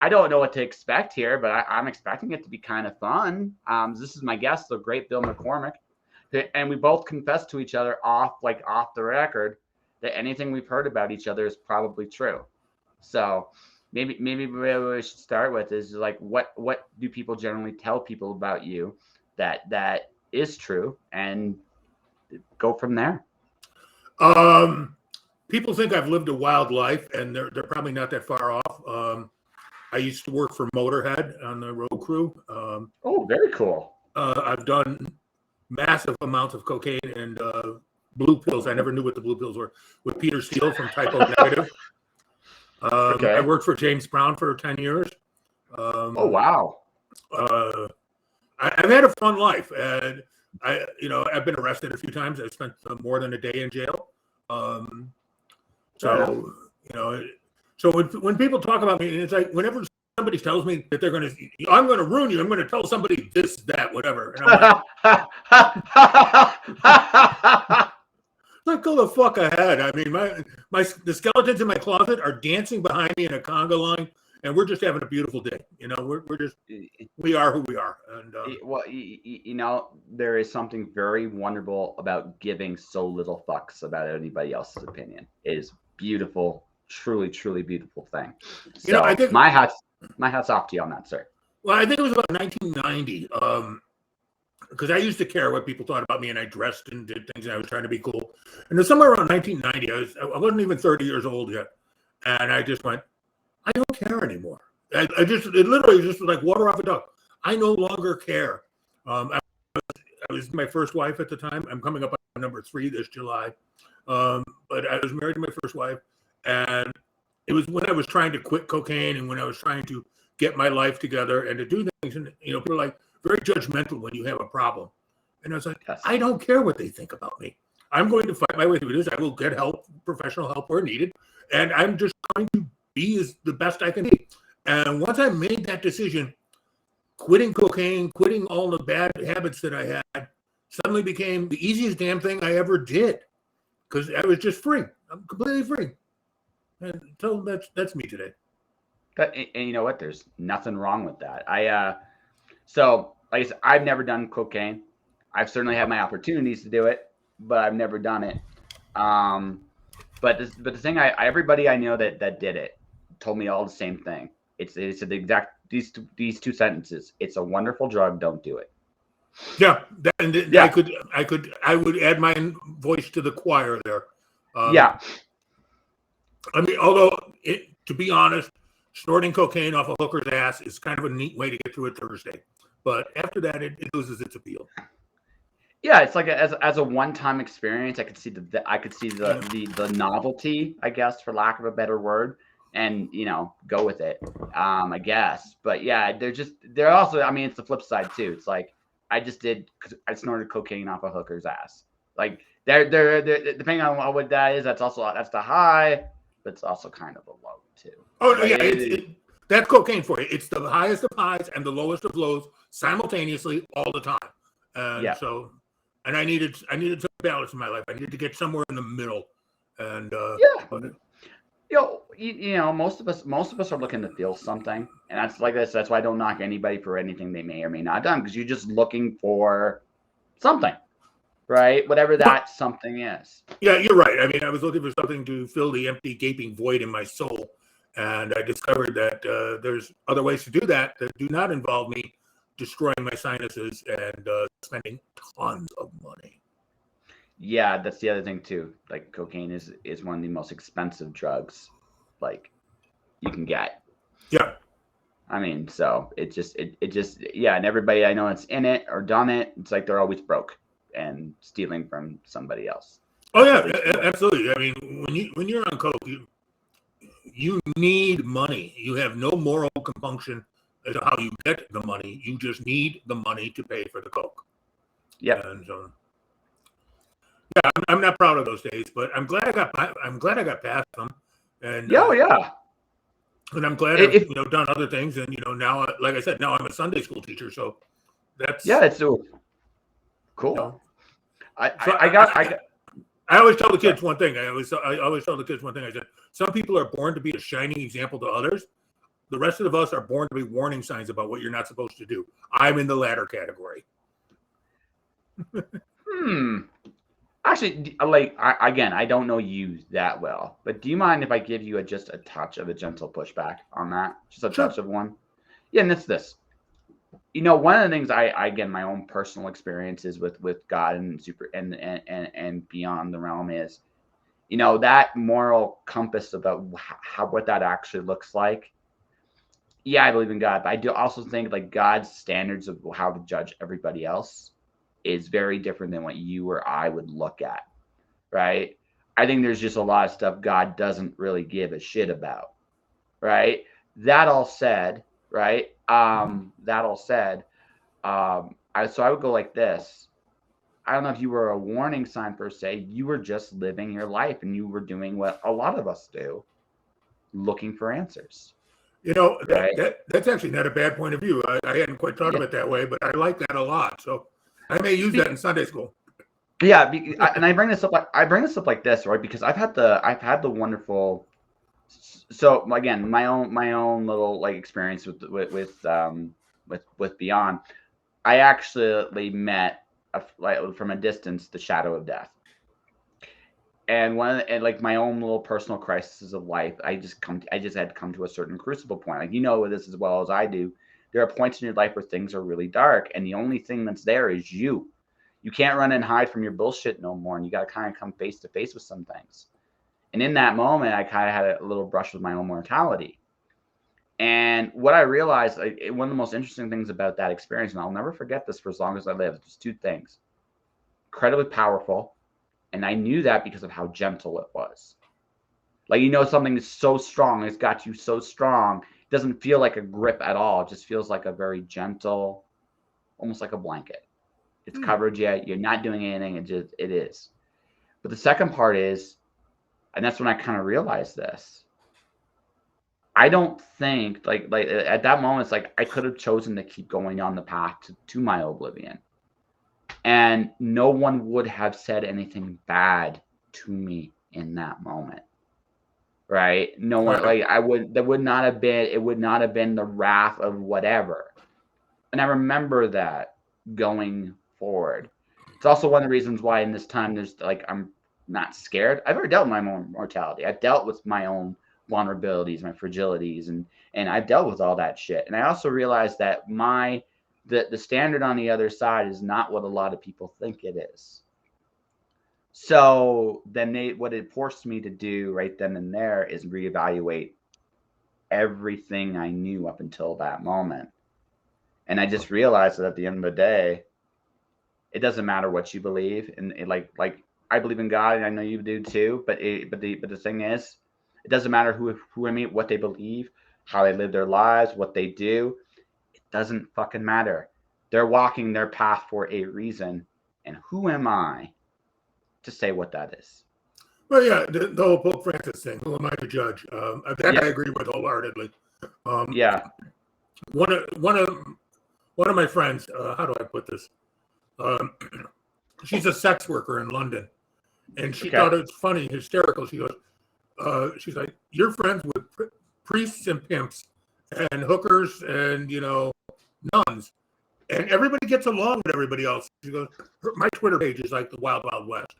I don't know what to expect here, but I'm expecting it to be kind of fun. This is my guest, the great Bill McCormick, and we both confessed to each other off the record that anything we've heard about each other is probably true. So maybe what we should start with is like what do people generally tell people about you that is true, and go from there. People think I've lived a wild life, and they're probably not that far off. I used to work for Motorhead on the road crew. Oh, very cool. I've done massive amounts of cocaine and blue pills. I never knew what the blue pills were. With Peter Steele from Typo Negative. Okay. I worked for James Brown for 10 years. Oh, wow. I've had a fun life, and I've been arrested a few times. I spent more than a day in jail. So when people talk about me, it's like whenever somebody tells me that I'm going to ruin you, I'm going to tell somebody this, that, whatever. And I'm like, go the fuck ahead. I mean, the skeletons in my closet are dancing behind me in a conga line, and we're just having a beautiful day. We are who we are. And well, there is something very wonderful about giving so little fucks about anybody else's opinion. It is beautiful, truly, truly beautiful thing. So I think my hat's off to you on that, sir. Well, I think it was about 1990. Because I used to care what people thought about me, and I dressed and did things, and I was trying to be cool. And then somewhere around 1990, I wasn't even 30 years old yet, and I just went, I don't care anymore. It literally just was like water off a duck. I no longer care. I was my first wife at the time. I'm coming up on number 3 this July. But I was married to my first wife, and it was when I was trying to quit cocaine and when I was trying to get my life together and to do things. And people are like, very judgmental when you have a problem. And I was like, yes. I don't care what they think about me. I'm going to fight my way through this. I will get help, professional help where needed. And I'm just trying to be the best I can be. And once I made that decision, quitting cocaine, quitting all the bad habits that I had, suddenly became the easiest damn thing I ever did. Because I was just free. I'm completely free. And so that's me today. And you know what? There's nothing wrong with that. So, like I said, I've never done cocaine. I've certainly had my opportunities to do it, but I've never done it. But the thing, everybody I know that did it told me all the same thing. It's the exact these two sentences. It's a wonderful drug. Don't do it. Yeah, I would add my voice to the choir there. Yeah. I mean, although to be honest, snorting cocaine off a hooker's ass is kind of a neat way to get through a Thursday. But after that, it loses its appeal. Yeah, it's like as a one-time experience. I could see the novelty, I guess, for lack of a better word, and go with it. I guess, but yeah, they're also. I mean, it's the flip side too. It's like I snorted cocaine off a hooker's ass. Like they're depending on what that is. That's the high, but it's also kind of a low too. Oh no, yeah, that's cocaine for you. It's the highest of highs and the lowest of lows simultaneously all the time. And so, and I needed some balance in my life. I needed to get somewhere in the middle. And most of us are looking to feel something, and that's like this. That's why I don't knock anybody for anything they may or may not have done, because you're just looking for something, right? Whatever that something is. Yeah, you're right. I mean, I was looking for something to fill the empty, gaping void in my soul. And I discovered that there's other ways to do that do not involve me destroying my sinuses and spending tons of money. Yeah, that's the other thing too. Like cocaine is one of the most expensive drugs, like you can get. Yeah. I mean, so it just and everybody I know that's in it or done it, it's like they're always broke and stealing from somebody else. Oh yeah, absolutely. I mean, when you're on coke, you need money. You have no moral compunction as to how you get the money. You just need the money to pay for the coke. Yeah. And so, I'm not proud of those days, but I'm glad I got past them. And yeah. And I'm glad I've done other things. And now, like I said, now I'm a Sunday school teacher. So that's it's so cool. I always tell the kids one thing. I always tell the kids one thing. I said, some people are born to be a shining example to others. The rest of us are born to be warning signs about what you're not supposed to do. I'm in the latter category. Actually, again, I don't know you that well, but do you mind if I give you just a touch of a gentle pushback on that? Just a touch of one? Yeah, and it's this. One of the things again, my own personal experiences with God and beyond the realm is, that moral compass about what that actually looks like. Yeah, I believe in God, but I do also think like God's standards of how to judge everybody else is very different than what you or I would look at, right? I think there's just a lot of stuff God doesn't really give a shit about, right? That all said, right? So I would go like this. I don't know if you were a warning sign per se. You were just living your life, and you were doing what a lot of us do, looking for answers. That's actually not a bad point of view. I hadn't quite thought of it that way, but I like that a lot. So I may use that in Sunday school. Yeah, and I bring this up like this, right? Because I've had the wonderful. So again, my own little like experience with Beyond. I actually met from a distance the shadow of death, and like my own little personal crises of life. I just had to come to a certain crucible point. Like this as well as I do. There are points in your life where things are really dark, and the only thing that's there is you. You can't run and hide from your bullshit no more, and you got to kind of come face to face with some things. And in that moment, I kind of had a little brush with my own mortality. And what I realized, one of the most interesting things about that experience, and I'll never forget this for as long as I live, just two things. Incredibly powerful, and I knew that because of how gentle it was. Like, something is so strong, it's got you so strong, it doesn't feel like a grip at all. It just feels like a very gentle, almost like a blanket. It's covered you. You're not doing anything. It is. But the second part is, and that's when I kind of realized this. I don't think like at that moment, it's like I could have chosen to keep going on the path to my oblivion, and no one would have said anything bad to me in that moment, right? No one it would not have been the wrath of whatever, and I remember that going forward. It's also one of the reasons why in this time there's I'm not scared. I've already dealt with my own mortality. I've dealt with my own vulnerabilities, my fragilities, and I've dealt with all that shit. And I also realized that the standard on the other side is not what a lot of people think it is. So then what it forced me to do right then and there is reevaluate everything I knew up until that moment. And I just realized that at the end of the day, it doesn't matter what you believe. And like I believe in God, and I know you do too. But the thing is, it doesn't matter who I meet, what they believe, how they live their lives, what they do. It doesn't fucking matter. They're walking their path for a reason. And who am I to say what that is? Well, yeah, the whole Pope Francis thing. Who am I to judge? I agree with wholeheartedly. Yeah. One of my friends. How do I put this? She's a sex worker in London, and she thought it was funny, hysterical. She goes, she's like, "You're friends with priests and pimps and hookers and nuns, and everybody gets along with everybody else." She goes, "My Twitter page is like the Wild Wild West,"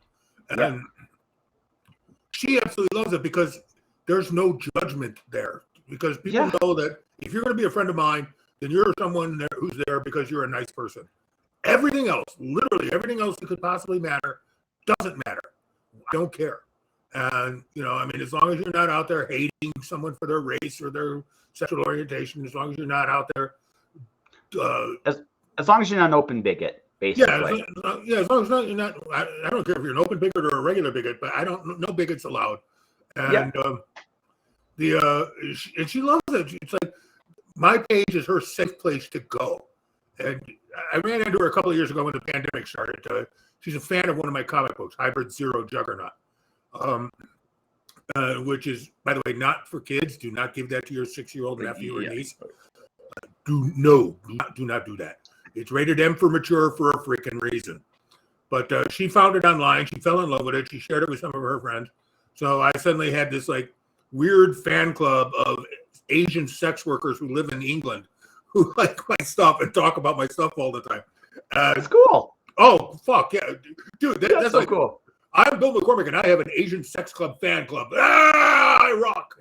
and she absolutely loves it because there's no judgment there. Because people know that if you're going to be a friend of mine, then you're someone who's there because you're a nice person. Everything else, literally everything else that could possibly matter, doesn't matter. I don't care. And, as long as you're not out there hating someone for their race or their sexual orientation, as long as you're not out there. As long as you're not an open bigot, basically. As long as you're not, I don't care if you're an open bigot or a regular bigot, but no bigots allowed. And and she loves it. It's like, my page is her safe place to go. And I ran into her a couple of years ago when the pandemic started. She's a fan of one of my comic books, Hybrid Zero Juggernaut, which is, by the way, not for kids. Do not give that to your 6-year-old nephew or niece. Do not do that. It's rated M for mature for a freaking reason. But she found it online. She fell in love with it. She shared it with some of her friends. So I suddenly had this weird fan club of Asian sex workers who live in England who like my stuff and talk about my stuff all the time. It's cool. Oh, fuck, yeah. Dude, that's so like, cool. I'm Bill McCormick, and I have an Asian sex club fan club. I rock,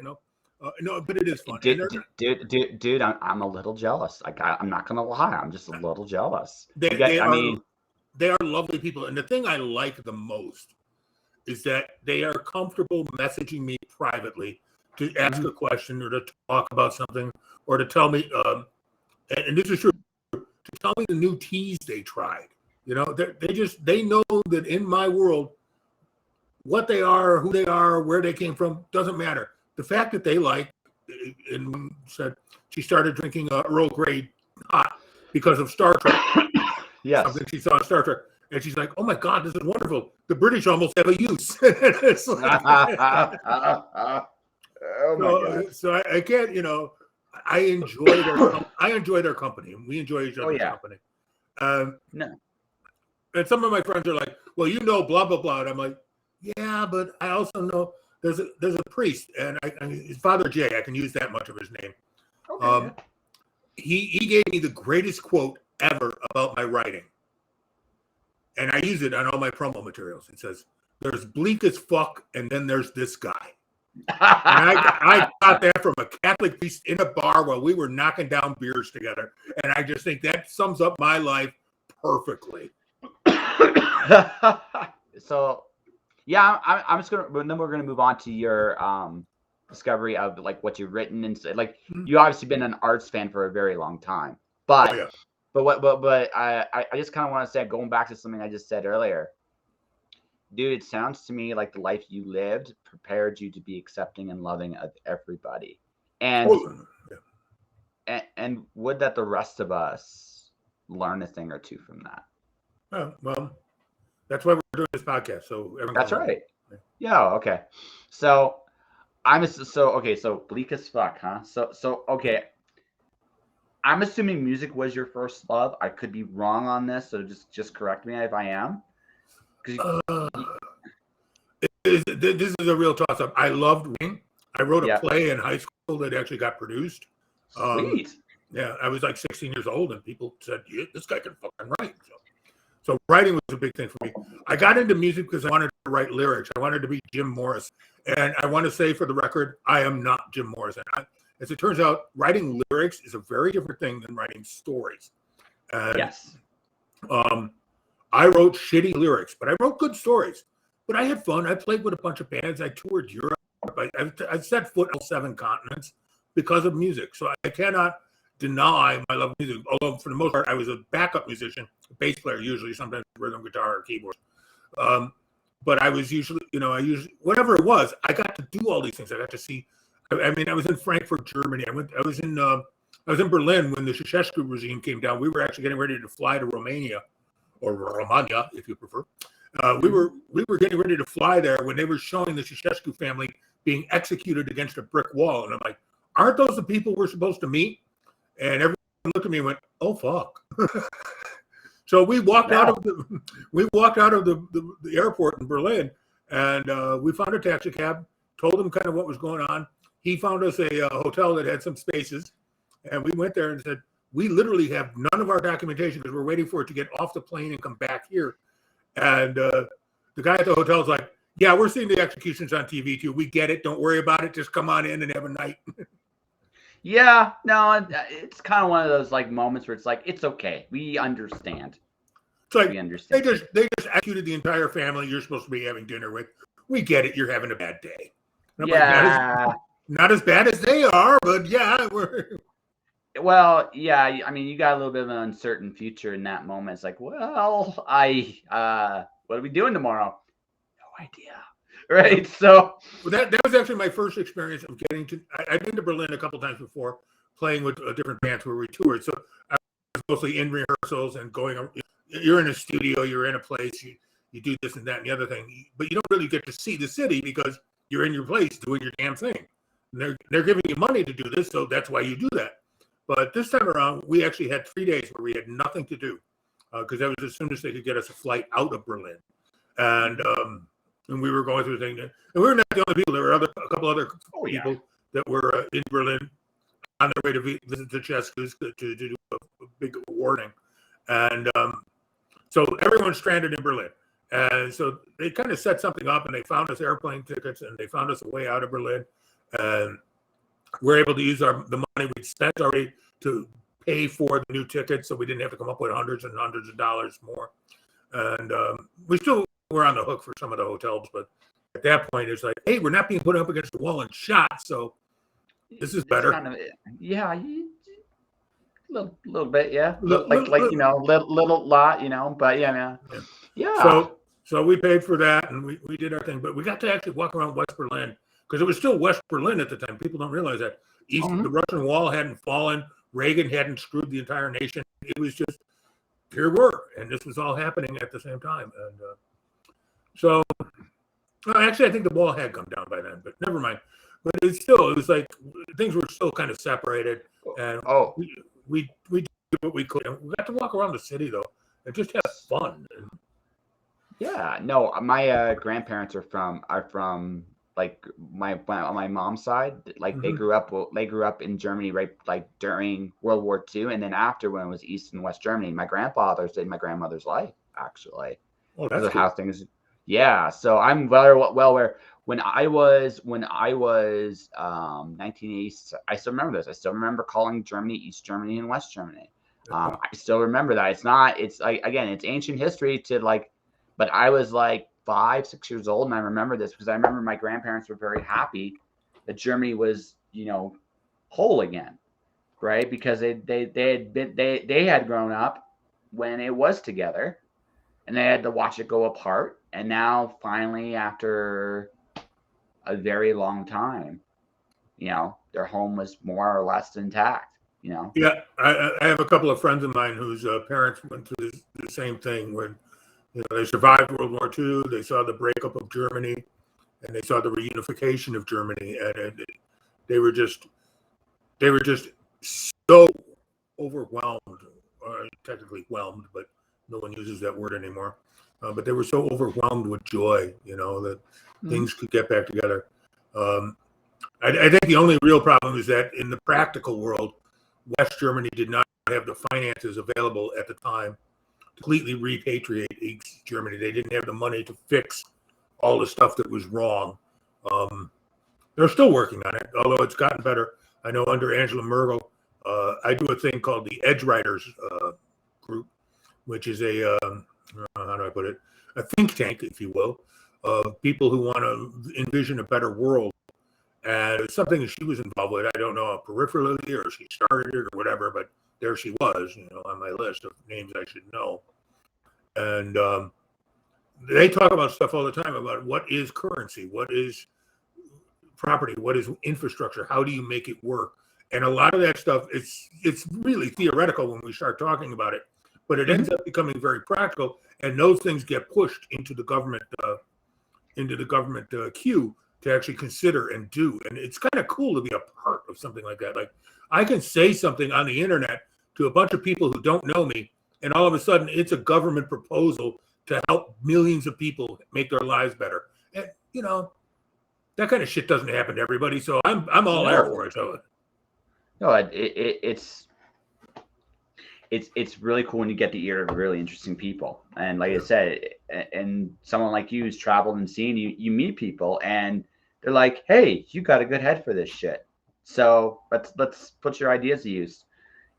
No, but it is fun. Dude, I'm a little jealous. Like, I'm not gonna lie, I'm just a little jealous. They are lovely people, and the thing I like the most is that they are comfortable messaging me privately to ask a question or to talk about something or to tell me, and this is true, to tell me the new teas they tried. They know that in my world, what they are, who they are, where they came from, doesn't matter. The fact that they like, and said she started drinking Earl Grey hot because of Star Trek. Yes. Something she saw in Star Trek. And she's like, oh my God, this is wonderful. The British almost have a use. It's like, oh my God. So I can't, I enjoy their company. And we enjoy each other's company. No. And some of my friends are like, well, blah, blah, blah. And I'm like, yeah, but I also know there's a priest, and his Father Jay, I can use that much of his name. Okay. He gave me the greatest quote ever about my writing. And I use it on all my promo materials. It says, there's bleak as fuck, and then there's this guy. And I got that from a Catholic priest in a bar while we were knocking down beers together. And I just think that sums up my life perfectly. So, yeah, I'm just gonna. Then we're gonna move on to your discovery of like what you've written and like you obviously been an arts fan for a very long time, but I just kind of want to say, going back to something I just said earlier, dude, it sounds to me like the life you lived prepared you to be accepting and loving of everybody, and and would that the rest of us learn a thing or two from that? Well, that's why we're doing this podcast. So that's right. Yeah. Okay. So so bleak as fuck, huh? So okay. I'm assuming music was your first love. I could be wrong on this, so just correct me if I am. This is a real toss-up. I loved reading. I wrote a play in high school that actually got produced. Sweet. Yeah, I was like 16 years old, and people said, yeah, this guy can fucking write. So writing was a big thing for me. I got into music because I wanted to write lyrics. I wanted to be Jim Morrison. And I want to say for the record, I am not Jim Morrison. As it turns out, writing lyrics is a very different thing than writing stories. Yes. I wrote shitty lyrics, but I wrote good stories. But I had fun. I played with a bunch of bands. I toured Europe. I set foot on 7 continents because of music. So I cannot deny my love of music. Although for the most part, I was a backup musician, a bass player usually, sometimes rhythm guitar or keyboard. But I was usually, whatever it was, I got to do all these things. I got to see. I mean, I was in Frankfurt, Germany. I was in Berlin when the Ceausescu regime came down. We were actually getting ready to fly to Romania, or Romania, if you prefer. We were getting ready to fly there when they were showing the Ceausescu family being executed against a brick wall, and I'm like, aren't those the people we're supposed to meet? And everyone looked at me and went, "Oh fuck!" So we walked out of the airport in Berlin, and we found a taxi cab. Told him kind of what was going on. He found us a hotel that had some spaces, and we went there and said, "We literally have none of our documentation because we're waiting for it to get off the plane and come back here." And the guy at the hotel is like, "Yeah, we're seeing the executions on TV too. We get it. Don't worry about it. Just come on in and have a night." Yeah, no, it's kind of one of those like moments where it's like, it's okay. We understand. It's like, we understand. They just executed the entire family you're supposed to be having dinner with. We get it. You're having a bad day. Yeah. Like, not as bad as they are, but yeah. Well, yeah. I mean, you got a little bit of an uncertain future in that moment. It's like, well, what are we doing tomorrow? No idea. Right. So that was actually my first experience of getting to. I've been to Berlin a couple times before, playing with different bands where we toured. So I was mostly in rehearsals and going. You're in a studio. You're in a place. You do this and that and the other thing, but you don't really get to see the city because you're in your place doing your damn thing. And they're giving you money to do this, so that's why you do that. But this time around, we actually had 3 days where we had nothing to do because that was as soon as they could get us a flight out of Berlin, and we were going through things. And we were not the only people. There were a couple other people that were in Berlin. on their way to visit the Cheskos to do a big awarding. And so everyone's stranded in Berlin. And so they kind of set something up, and they found us airplane tickets, and they found us a way out of Berlin. And we're able to use the money we'd spent already to pay for the new tickets, so we didn't have to come up with hundreds and hundreds of dollars more. And we still were on the hook for some of the hotels, but at that point, it's like, hey, we're not being put up against the wall and shot, so this is better. Kind of, yeah, little bit, yeah. Little lot, but yeah, man. Yeah. So we paid for that, and we did our thing, but we got to actually walk around West Berlin because it was still West Berlin at the time. People don't realize that. The Russian wall hadn't fallen. Reagan hadn't screwed the entire nation. It was just, here we're, and this was all happening at the same time. And so, actually, I think the wall had come down by then, but never mind. But it was like things were still kind of separated, and we did what we could. And we got to walk around the city though and just have fun. Yeah, no, my grandparents are from like on my mom's side. Like they grew up in Germany, right? Like during World War II, and then after, when it was East and West Germany. My grandfather stayed my grandmother's life, actually. Oh, that's cool. How things. Yeah, so I'm well aware. When I was 1980, I still remember this. I still remember calling Germany East Germany and West Germany. I still remember that. It's like, again, it's ancient history but I was like 5, 6 years old, and I remember this because I remember my grandparents were very happy that Germany was, whole again, right? Because they had grown up when it was together, and they had to watch it go apart. And now, finally, after a very long time, their home was more or less intact. Yeah, I have a couple of friends of mine whose parents went through the same thing when they survived World War II. They saw the breakup of Germany, and they saw the reunification of Germany, and they were just so overwhelmed, or technically whelmed, but no one uses that word anymore. But they were so overwhelmed with joy, that things could get back together. I think the only real problem is that in the practical world, West Germany did not have the finances available at the time to completely repatriate East Germany. They didn't have the money to fix all the stuff that was wrong. They're still working on it, although it's gotten better. I know under Angela Merkel, I do a thing called the Edge Riders group, which is a how do I put it? A think tank, if you will, of people who want to envision a better world. And it's something that she was involved with. I don't know peripherally, or she started it or whatever, but there she was, on my list of names I should know. And they talk about stuff all the time about what is currency, what is property, what is infrastructure, how do you make it work? And a lot of that stuff, it's really theoretical when we start talking about it, but it ends up becoming very practical, and those things get pushed into the government queue to actually consider and do. And it's kind of cool to be a part of something like that. Like, I can say something on the internet to a bunch of people who don't know me, and all of a sudden it's a government proposal to help millions of people make their lives better. And that kind of shit doesn't happen to everybody. So I'm all there for it. So no, it's really cool when you get the ear of really interesting people. And like I said, and someone like you who's traveled and seen, you meet people and they're like, hey, you got a good head for this shit. So let's put your ideas to use.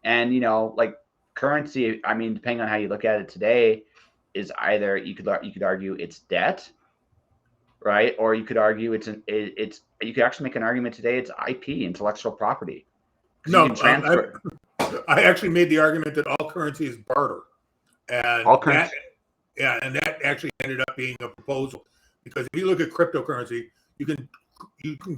And, like currency, I mean, depending on how you look at it today, is either you could argue it's debt, right? Or you could argue you could actually make an argument today it's IP, intellectual property. No, I actually made the argument that all currency is barter, and that actually ended up being a proposal, because if you look at cryptocurrency, you can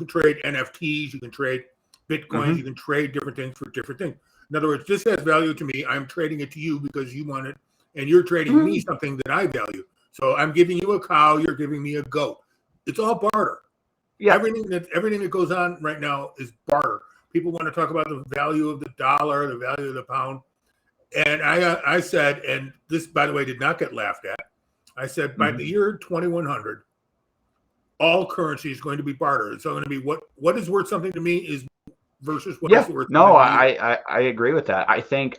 trade NFTs, you can trade Bitcoin, you can trade different things for different things. In other words, this has value to me. I'm trading it to you because you want it, and you're trading me something that I value. So I'm giving you a cow, you're giving me a goat. It's all barter. Yeah, everything that goes on right now is barter. People want to talk about the value of the dollar, the value of the pound. And I said, and this, by the way, did not get laughed at. I said, by the year 2100, all currency is going to be barter. It's going to be what is worth something to me is versus what Yeah, it's worth. no, I agree with that. I think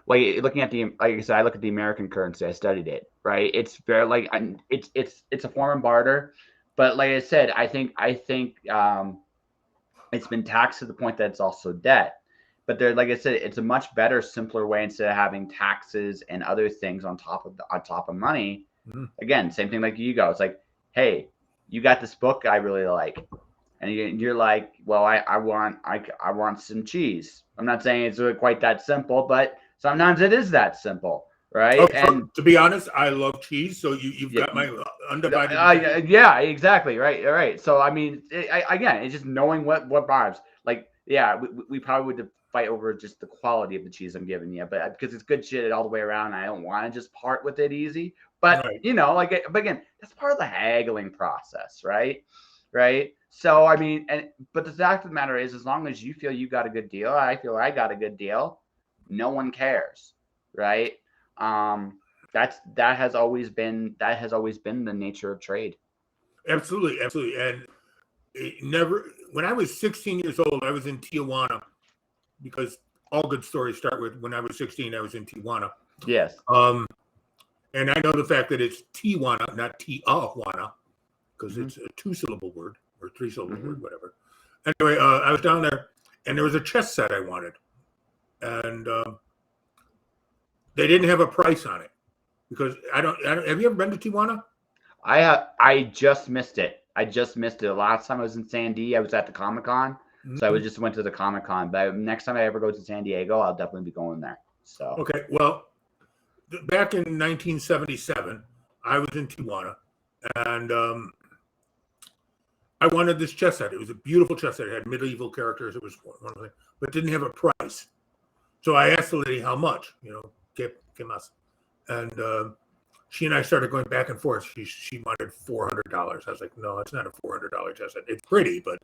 like looking at like I said, I look at the American currency. I studied it, right? It's very like it's a form of barter, but like I said, I think it's been taxed to the point that it's also debt. But there, like I said, it's a much better, simpler way instead of having taxes and other things on top of money. Mm-hmm. Again, same thing like you go. It's like, hey, you got this book I really like, and you're like, well, I want some cheese. I'm not saying it's really quite that simple, but sometimes it is that simple, right? Okay, so to be honest, I love cheese, so you've got my undivided attention. Yeah, exactly, right, all right. So I mean, again, it's just knowing what vibes. Like, yeah, we probably would fight over just the quality of the cheese I'm giving you, but because it's good shit all the way around, I don't want to just part with it easy. But Right. but again, that's part of the haggling process, right? Right. So I mean, but the fact of the matter is, as long as you feel you got a good deal, I feel I got a good deal. No one cares, right? That has always been the nature of trade. Absolutely, absolutely. And it never, when I was 16 years old, I was in Tijuana, because all good stories start with when I was 16, I was in Tijuana. Yes. And I know the fact that it's Tijuana, not Tijuana, because it's a 2-syllable word or 3-syllable word, whatever. Anyway, I was down there, and there was a chess set I wanted, and they didn't have a price on it, because I don't. Have you ever been to Tijuana? I just missed it. The last time I was in San Diego, I was at the Comic-Con. So I just went to the Comic-Con. But next time I ever go to San Diego, I'll definitely be going there. So okay, well, back in 1977, I was in Tijuana, and I wanted this chess set. It was a beautiful chess set. It had medieval characters. It was one of the, but didn't have a price. So I asked the lady how much. Que más? And she and I started going back and forth. She wanted $400. I was like, no, it's not a $400 chess set. It's pretty, but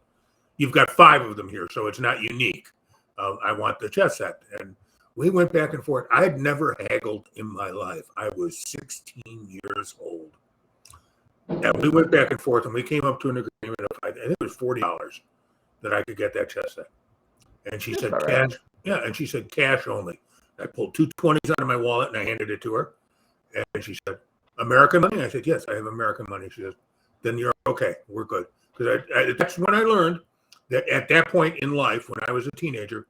you've got 5 of them here, so it's not unique. I want the chess set. And we went back and forth. I had never haggled in my life. I was 16 years old. And we went back and forth, and we came up to an agreement of, I think it was $40 that I could get that chess set. And she said, cash. Right. Yeah, and she said, cash only. I pulled 2 20s out of my wallet, and I handed it to her. And she said, American money? I said, yes, I have American money. She says, then you're okay. We're good. Because that's when I learned that at that point in life, when I was a teenager,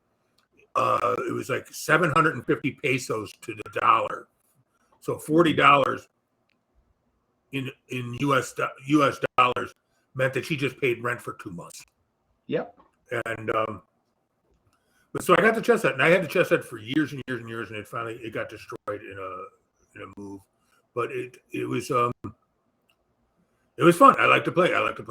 it was like 750 pesos to the dollar. So $40 in US dollars meant that she just paid rent for 2 months. Yep. And but so I got the chess set, and I had the chess set for years and years and years, and it got destroyed in a move. But it was fun. I like to play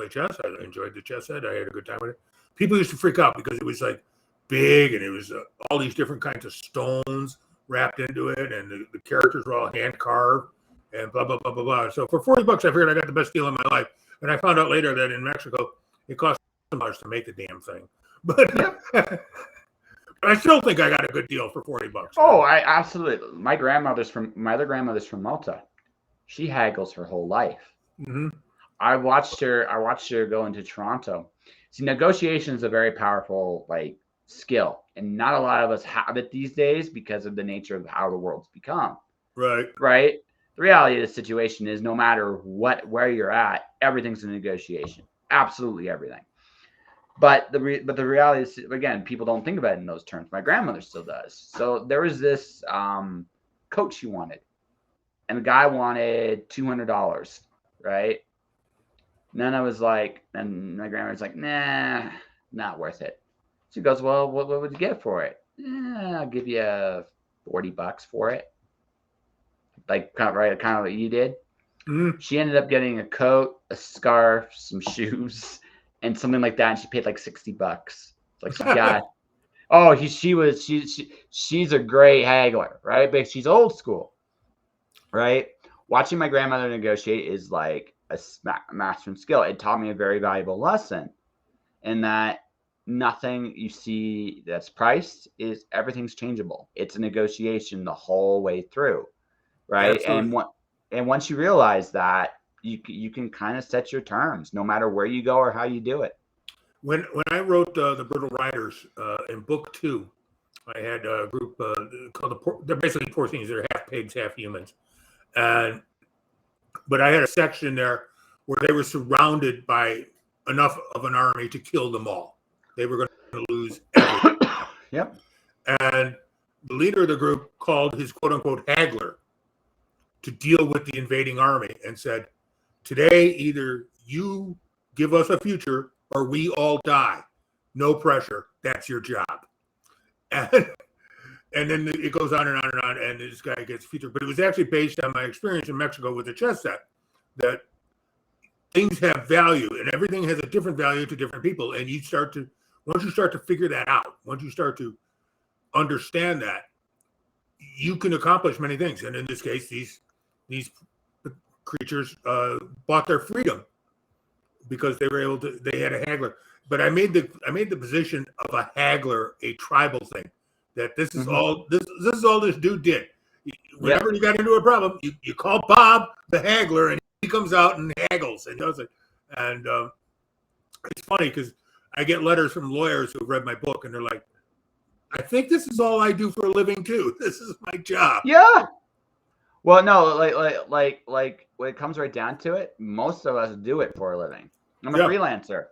chess. I enjoyed the chess set. I had a good time with it. People used to freak out because it was like big, and it was all these different kinds of stones wrapped into it, and the characters were all hand carved, and blah blah blah blah blah. So for $40, I figured I got the best deal in my life. And I found out later that in Mexico it cost $1 to make the damn thing. But I still think I got a good deal for $40. Oh, I absolutely. My other grandmother's from Malta. She haggles her whole life. Mm-hmm. I watched her go into Toronto. See, negotiation is a very powerful skill, and not a lot of us have it these days because of the nature of how the world's become. Right. Right. The reality of the situation is, no matter where you're at, everything's a negotiation. Absolutely everything. But the reality is, again, people don't think about it in those terms. My grandmother still does. So there was this coat she wanted, and the guy wanted $200, right? And then I was like, and my grandmother's like, nah, not worth it. She goes, well, what would you get for it? I'll give you $40 for it. Like kind of what you did. Mm-hmm. She ended up getting a coat, a scarf, some shoes, and something like that, and she paid like $60. Like she got, she's a great haggler, right? But she's old school, right? Watching my grandmother negotiate is like a mastering skill. It taught me a very valuable lesson, in that nothing you see that's priced everything's changeable. It's a negotiation the whole way through, right? Absolutely. And once you realize that, you can kind of set your terms no matter where you go or how you do it. When I wrote the Brittle Riders in book 2, I had a group called they're basically porcines. They're half pigs, half humans, but I had a section there where they were surrounded by enough of an army to kill them all. They were going to lose everything. Yep. And the leader of the group called his quote unquote haggler to deal with the invading army and said, today, either you give us a future or we all die. No pressure. That's your job. And then it goes on and on and on, and this guy gets featured. But it was actually based on my experience in Mexico with the chess set, that things have value, and everything has a different value to different people. And once you start to figure that out, once you start to understand that, you can accomplish many things. And in this case, these creatures bought their freedom because they had a haggler. But I made the position of a haggler a tribal thing. That this is all this dude did. Whenever you got into a problem, you call Bob the haggler, and he comes out and haggles and does it. And it's funny because I get letters from lawyers who've read my book, and they're like, "I think this is all I do for a living too. This is my job." Yeah. Well, no, like when it comes right down to it, most of us do it for a living. I'm a freelancer.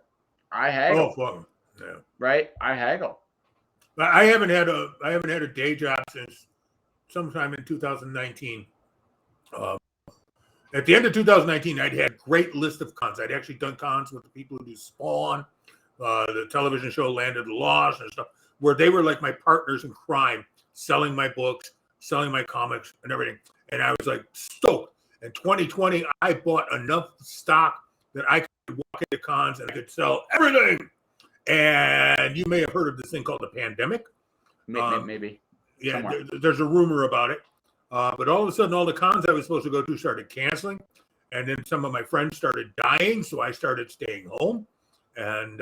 I haggle. Oh, fun. Yeah. Right? I haggle. I haven't had a day job since sometime in 2019. At the end of 2019, I'd had a great list of cons. I'd actually done cons with the people who do Spawn, the television show Land of the Lost and stuff, where they were like my partners in crime, selling my books, selling my comics and everything. And I was like stoked. In 2020, I bought enough stock that I could walk into cons and I could sell everything. And you may have heard of this thing called the pandemic. Maybe. Yeah, there's a rumor about it. But all of a sudden, all the cons I was supposed to go to started canceling. And then some of my friends started dying, so I started staying home. And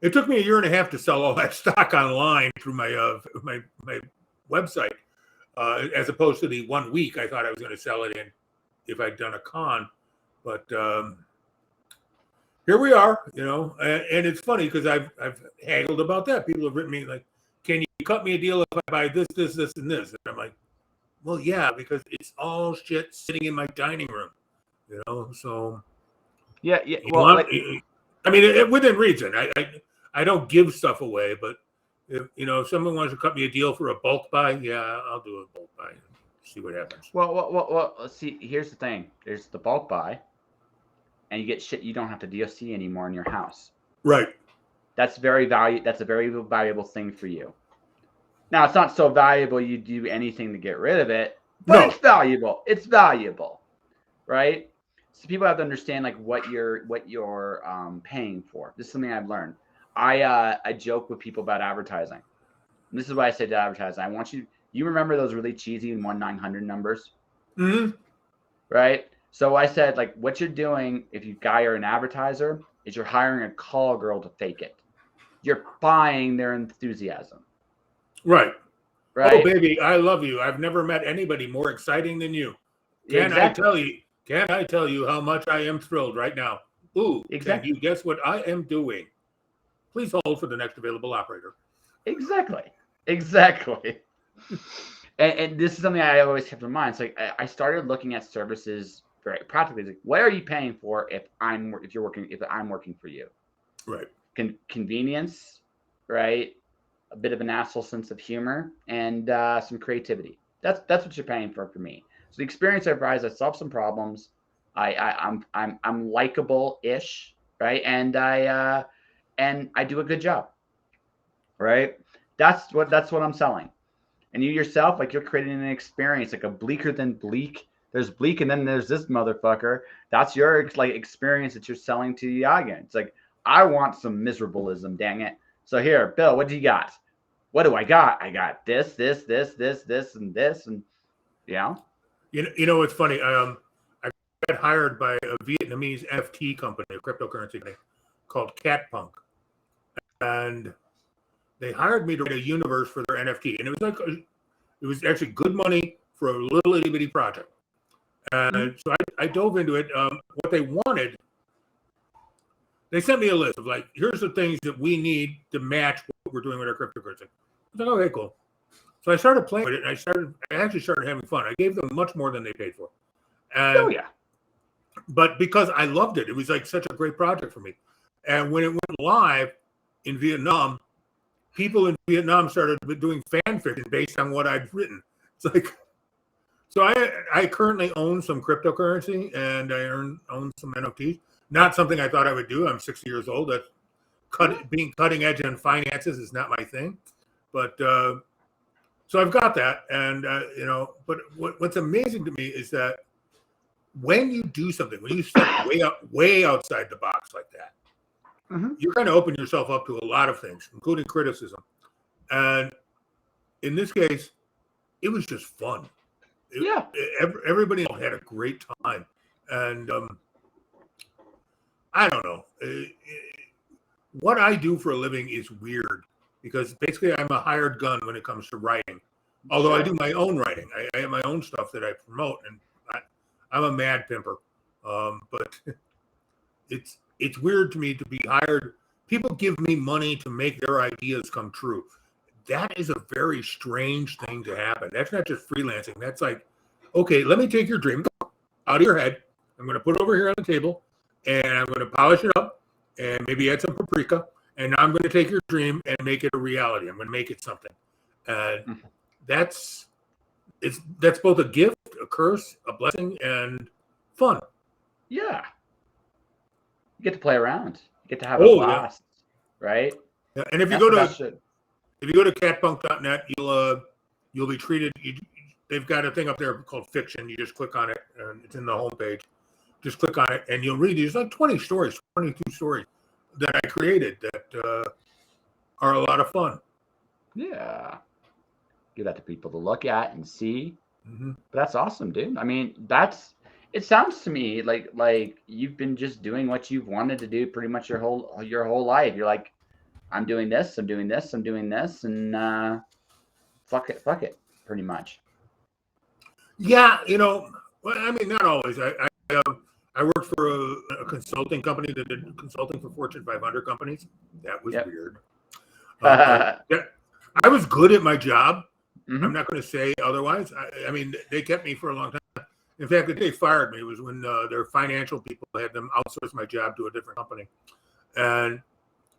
it took me a year and a half to sell all that stock online through my website, as opposed to the 1 week I thought I was going to sell it in if I'd done a con. But here we are, and it's funny because I've haggled about that. People have written me like, "Can you cut me a deal if I buy this, this, this, and this?" And I'm like, "Well, yeah, because it's all shit sitting in my dining room, So yeah. Well, within reason. I don't give stuff away, but if someone wants to cut me a deal for a bulk buy, yeah, I'll do a bulk buy and see what happens. Well. See, here's the thing. There's the bulk buy. And you get shit you don't have to DOC anymore in your house. Right. That's a very valuable thing for you. Now, it's not so valuable you do anything to get rid of it, but It's valuable. It's valuable, right? So people have to understand like what you're paying for. This is something I've learned. I joke with people about advertising. And this is why I say to advertising. I want you remember those really cheesy 1-900 numbers? Mm-hmm. Right? So I said, like, what you're doing if you hire an advertiser is you're hiring a call girl to fake it. You're buying their enthusiasm. Right. Right. Oh, baby, I love you. I've never met anybody more exciting than you. Can I tell you how much I am thrilled right now? Ooh, exactly. Can you guess what I am doing? Please hold for the next available operator. Exactly. And this is something I always kept in mind. It's like I started looking at services very practically. Like, what are you paying for if I'm working for you? Right. Convenience, right? A bit of an asshole sense of humor and some creativity. That's what you're paying for me. So the experience I provide is I solve some problems. I'm likable-ish, right? And I do a good job, right? That's what I'm selling. And you yourself, like, you're creating an experience, like a bleaker than bleak. There's bleak, and then there's this motherfucker. That's your like experience that you're selling to the audience. It's like, I want some miserableism, dang it. So here, Bill, what do you got? What do I got? I got this, and this, and yeah. You know what's funny? I got hired by a Vietnamese NFT company, a cryptocurrency company called Catpunk, and they hired me to write a universe for their NFT, and it was actually good money for a little itty bitty project. And so I dove into it. What they wanted They sent me a list of like, here's the things that we need to match what we're doing with our cryptocurrency. I was like, okay, cool. So I started playing with it, and I actually started having fun. I gave them much more than they paid for. And, Oh yeah. But because I loved it, it was like such a great project for me. And when it went live in Vietnam, people in Vietnam started doing fan fiction based on what I'd written. It's like, so I currently own some cryptocurrency, and I own some NFTs. Not something I thought I would do. I'm 60 years old. Being cutting edge on finances is not my thing. But so I've got that, and But what's amazing to me is that when you do something, when you step way outside the box like that, you kind of open yourself up to a lot of things, including criticism. And in this case, it was just fun. Everybody had a great time, and I don't know. What I do for a living is weird because basically I'm a hired gun when it comes to writing. Although I do my own writing, I have my own stuff that I promote, and I'm a mad pimper. But it's weird to me to be hired. People give me money to make their ideas come true. That is a very strange thing to happen. That's not just freelancing. That's like, okay, let me take your dream out of your head. I'm going to put it over here on the table, and I'm going to polish it up, and maybe add some paprika, and I'm going to take your dream and make it a reality. I'm going to make it something. And that's both a gift, a curse, a blessing, and fun. Yeah. You get to play around. You get to have a blast, right? Yeah. And if you go to catpunk.net, you'll be treated. They've got a thing up there called Fiction. You just click on it, and it's in the homepage. Just click on it, and you'll read. There's like 22 stories that I created that are a lot of fun. Yeah. Give that to people to look at and see. Mm-hmm. But that's awesome, dude. I mean, it sounds to me like you've been just doing what you've wanted to do pretty much your whole life. You're like, I'm doing this, I'm doing this, I'm doing this, and fuck it, pretty much. Yeah, well, I mean, not always. I worked for a consulting company that did consulting for Fortune 500 companies. That was weird. I was good at my job. Mm-hmm. I'm not going to say otherwise. I mean, they kept me for a long time. In fact, the day they fired me was when their financial people had them outsource my job to a different company. And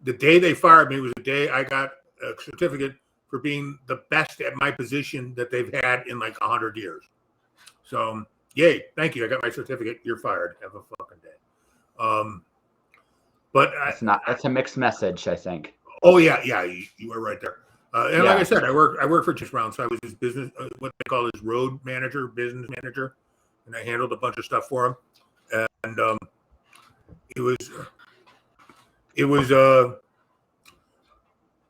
the day they fired me was the day I got a certificate for being the best at my position that they've had in like 100 years. So, yay, thank you. I got my certificate. You're fired. Have a fucking day. But it's a mixed message, I think. Oh yeah, you were right there. And like I said, I work for James Brown, so I was his business, what they call his road manager, business manager, and I handled a bunch of stuff for him. And it was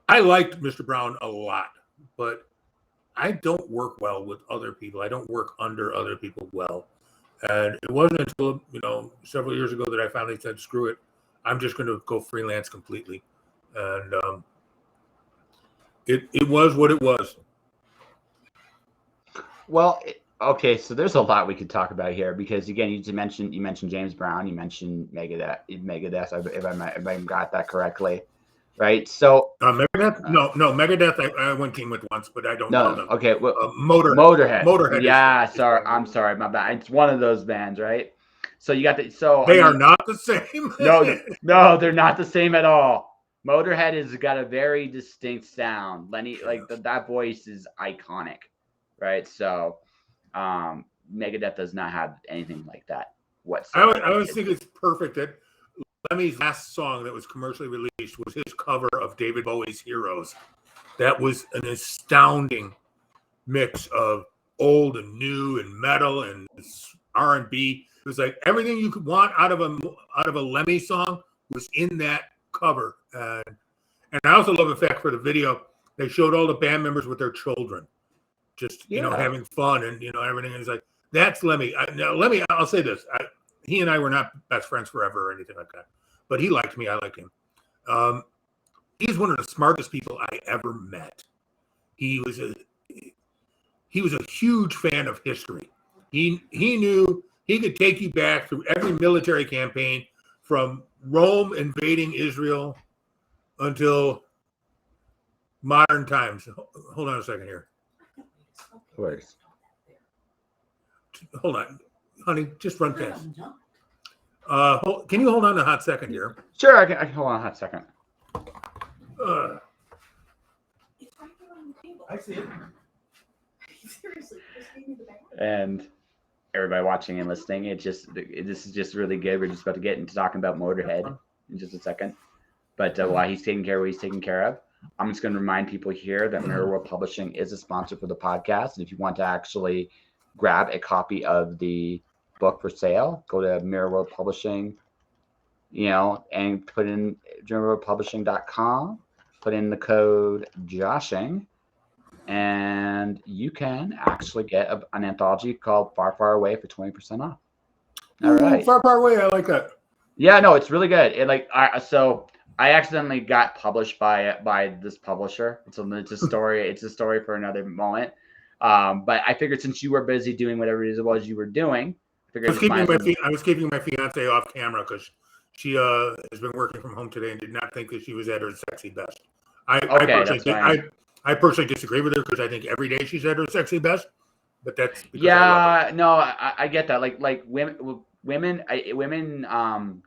I liked Mr. Brown a lot, but I don't work well with other people. I don't work under other people well. And it wasn't until, several years ago that I finally said, screw it. I'm just going to go freelance completely. And it was what it was. Well, okay, so there's a lot we could talk about here because, again, you mentioned James Brown, you mentioned Megadeth, if I got that correctly. Right, so Megadeth? No, Megadeth. I went team with once, but I don't know them. Okay, well, Motorhead. Yeah, I'm sorry, my bad. It's one of those bands, right? So you got they are not the same. No, they're not the same at all. Motorhead has got a very distinct sound. Lenny, that voice is iconic, right? So, Megadeth does not have anything like that whatsoever. I always think it's perfect that Lemmy's last song that was commercially released was his cover of David Bowie's Heroes. That was an astounding mix of old and new and metal and R&B. It was like everything you could want out of a Lemmy song was in that cover. And I also love the fact for the video, they showed all the band members with their children, just having fun and everything. And it's like, that's Lemmy. Lemmy, I'll say this. He and I were not best friends forever or anything like that, but he liked me. I liked him. He's one of the smartest people I ever met. He was a huge fan of history. He knew he could take you back through every military campaign from Rome invading Israel until modern times. Hold on a second here. Please. Hold on, honey. Just run past. Can you hold on a hot second here? Sure, I can hold on a hot second. I see it. Seriously, just give me the bag. And everybody watching and listening, this is just really good. We're just about to get into talking about Motorhead in just a second. But while he's taking care of what he's taking care of, I'm just going to remind people here that Mirror World Publishing is a sponsor for the podcast. And if you want to actually grab a copy of the book for sale, go to Mirror World Publishing, and put in mirrorworldpublishing.com, put in the code Joshing, and you can actually get an anthology called Far, Far Away for 20% off. All right. Far, Far Away. I like that. Yeah, no, it's really good. So I accidentally got published by this publisher. It's a story. It's a story for another moment. But I figured since you were busy doing whatever it was you were doing, I was keeping my fiance off camera because she has been working from home today and did not think that she was at her sexy best. I personally disagree with her because I think every day she's at her sexy best. But that's I get that. Like women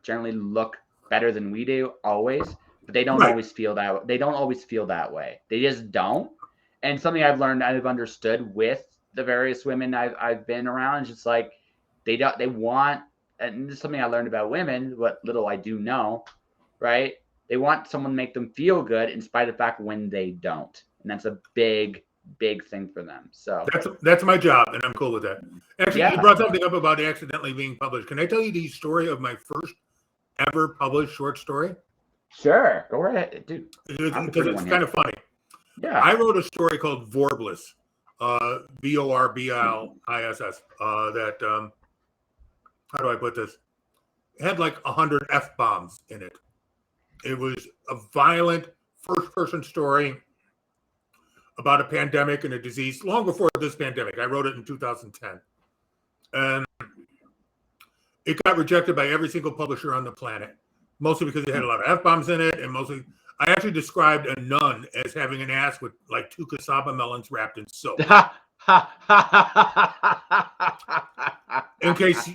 generally look better than we do always, but they don't always feel that. They don't always feel that way. They just don't. And something I've understood with the various women I've been around is just like they want, and this is something I learned about women, what little I do know, right? They want someone to make them feel good in spite of the fact when they don't. And that's a big thing for them. So that's my job, and I'm cool with that. Actually, you brought something up about accidentally being published. Can I tell you the story of my first ever published short story? Sure, go right ahead, dude. Because it's kind of funny. Yeah, I wrote a story called Vorbliss, Vorbliss. That how do I put this? It had like 100 F-bombs in it. It was a violent first-person story about a pandemic and a disease long before this pandemic. I wrote it in 2010. And it got rejected by every single publisher on the planet, mostly because it had a lot of F-bombs in it. And mostly, I actually described a nun as having an ass with like 2 cassava melons wrapped in soap. In case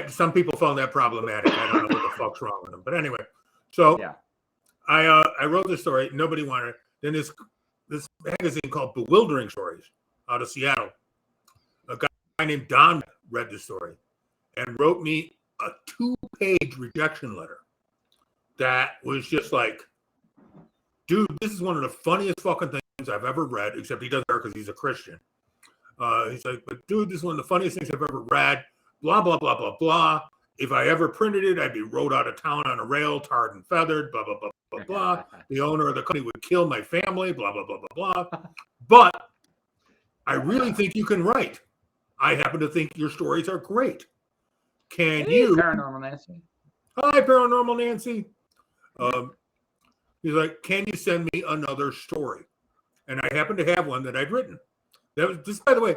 some people found that problematic. I don't know what the fuck's wrong with them. But anyway, so yeah. I wrote this story. Nobody wanted it. Then this magazine called Bewildering Stories out of Seattle. A guy named Don read the story and wrote me a 2-page rejection letter that was just like, dude, this is one of the funniest fucking things I've ever read, except he doesn't care because he's a Christian. He's like, but dude, this is one of the funniest things I've ever read, blah, blah, blah, blah, blah. If I ever printed it, I'd be rode out of town on a rail, tarred and feathered, blah, blah, blah, blah, blah. The owner of the company would kill my family, blah, blah, blah, blah, blah. But I really think you can write. I happen to think your stories are great. Can you? Paranormal Nancy. Hi, Paranormal Nancy. He's like, can you send me another story? And I happen to have one that I'd written. That was just, by the way,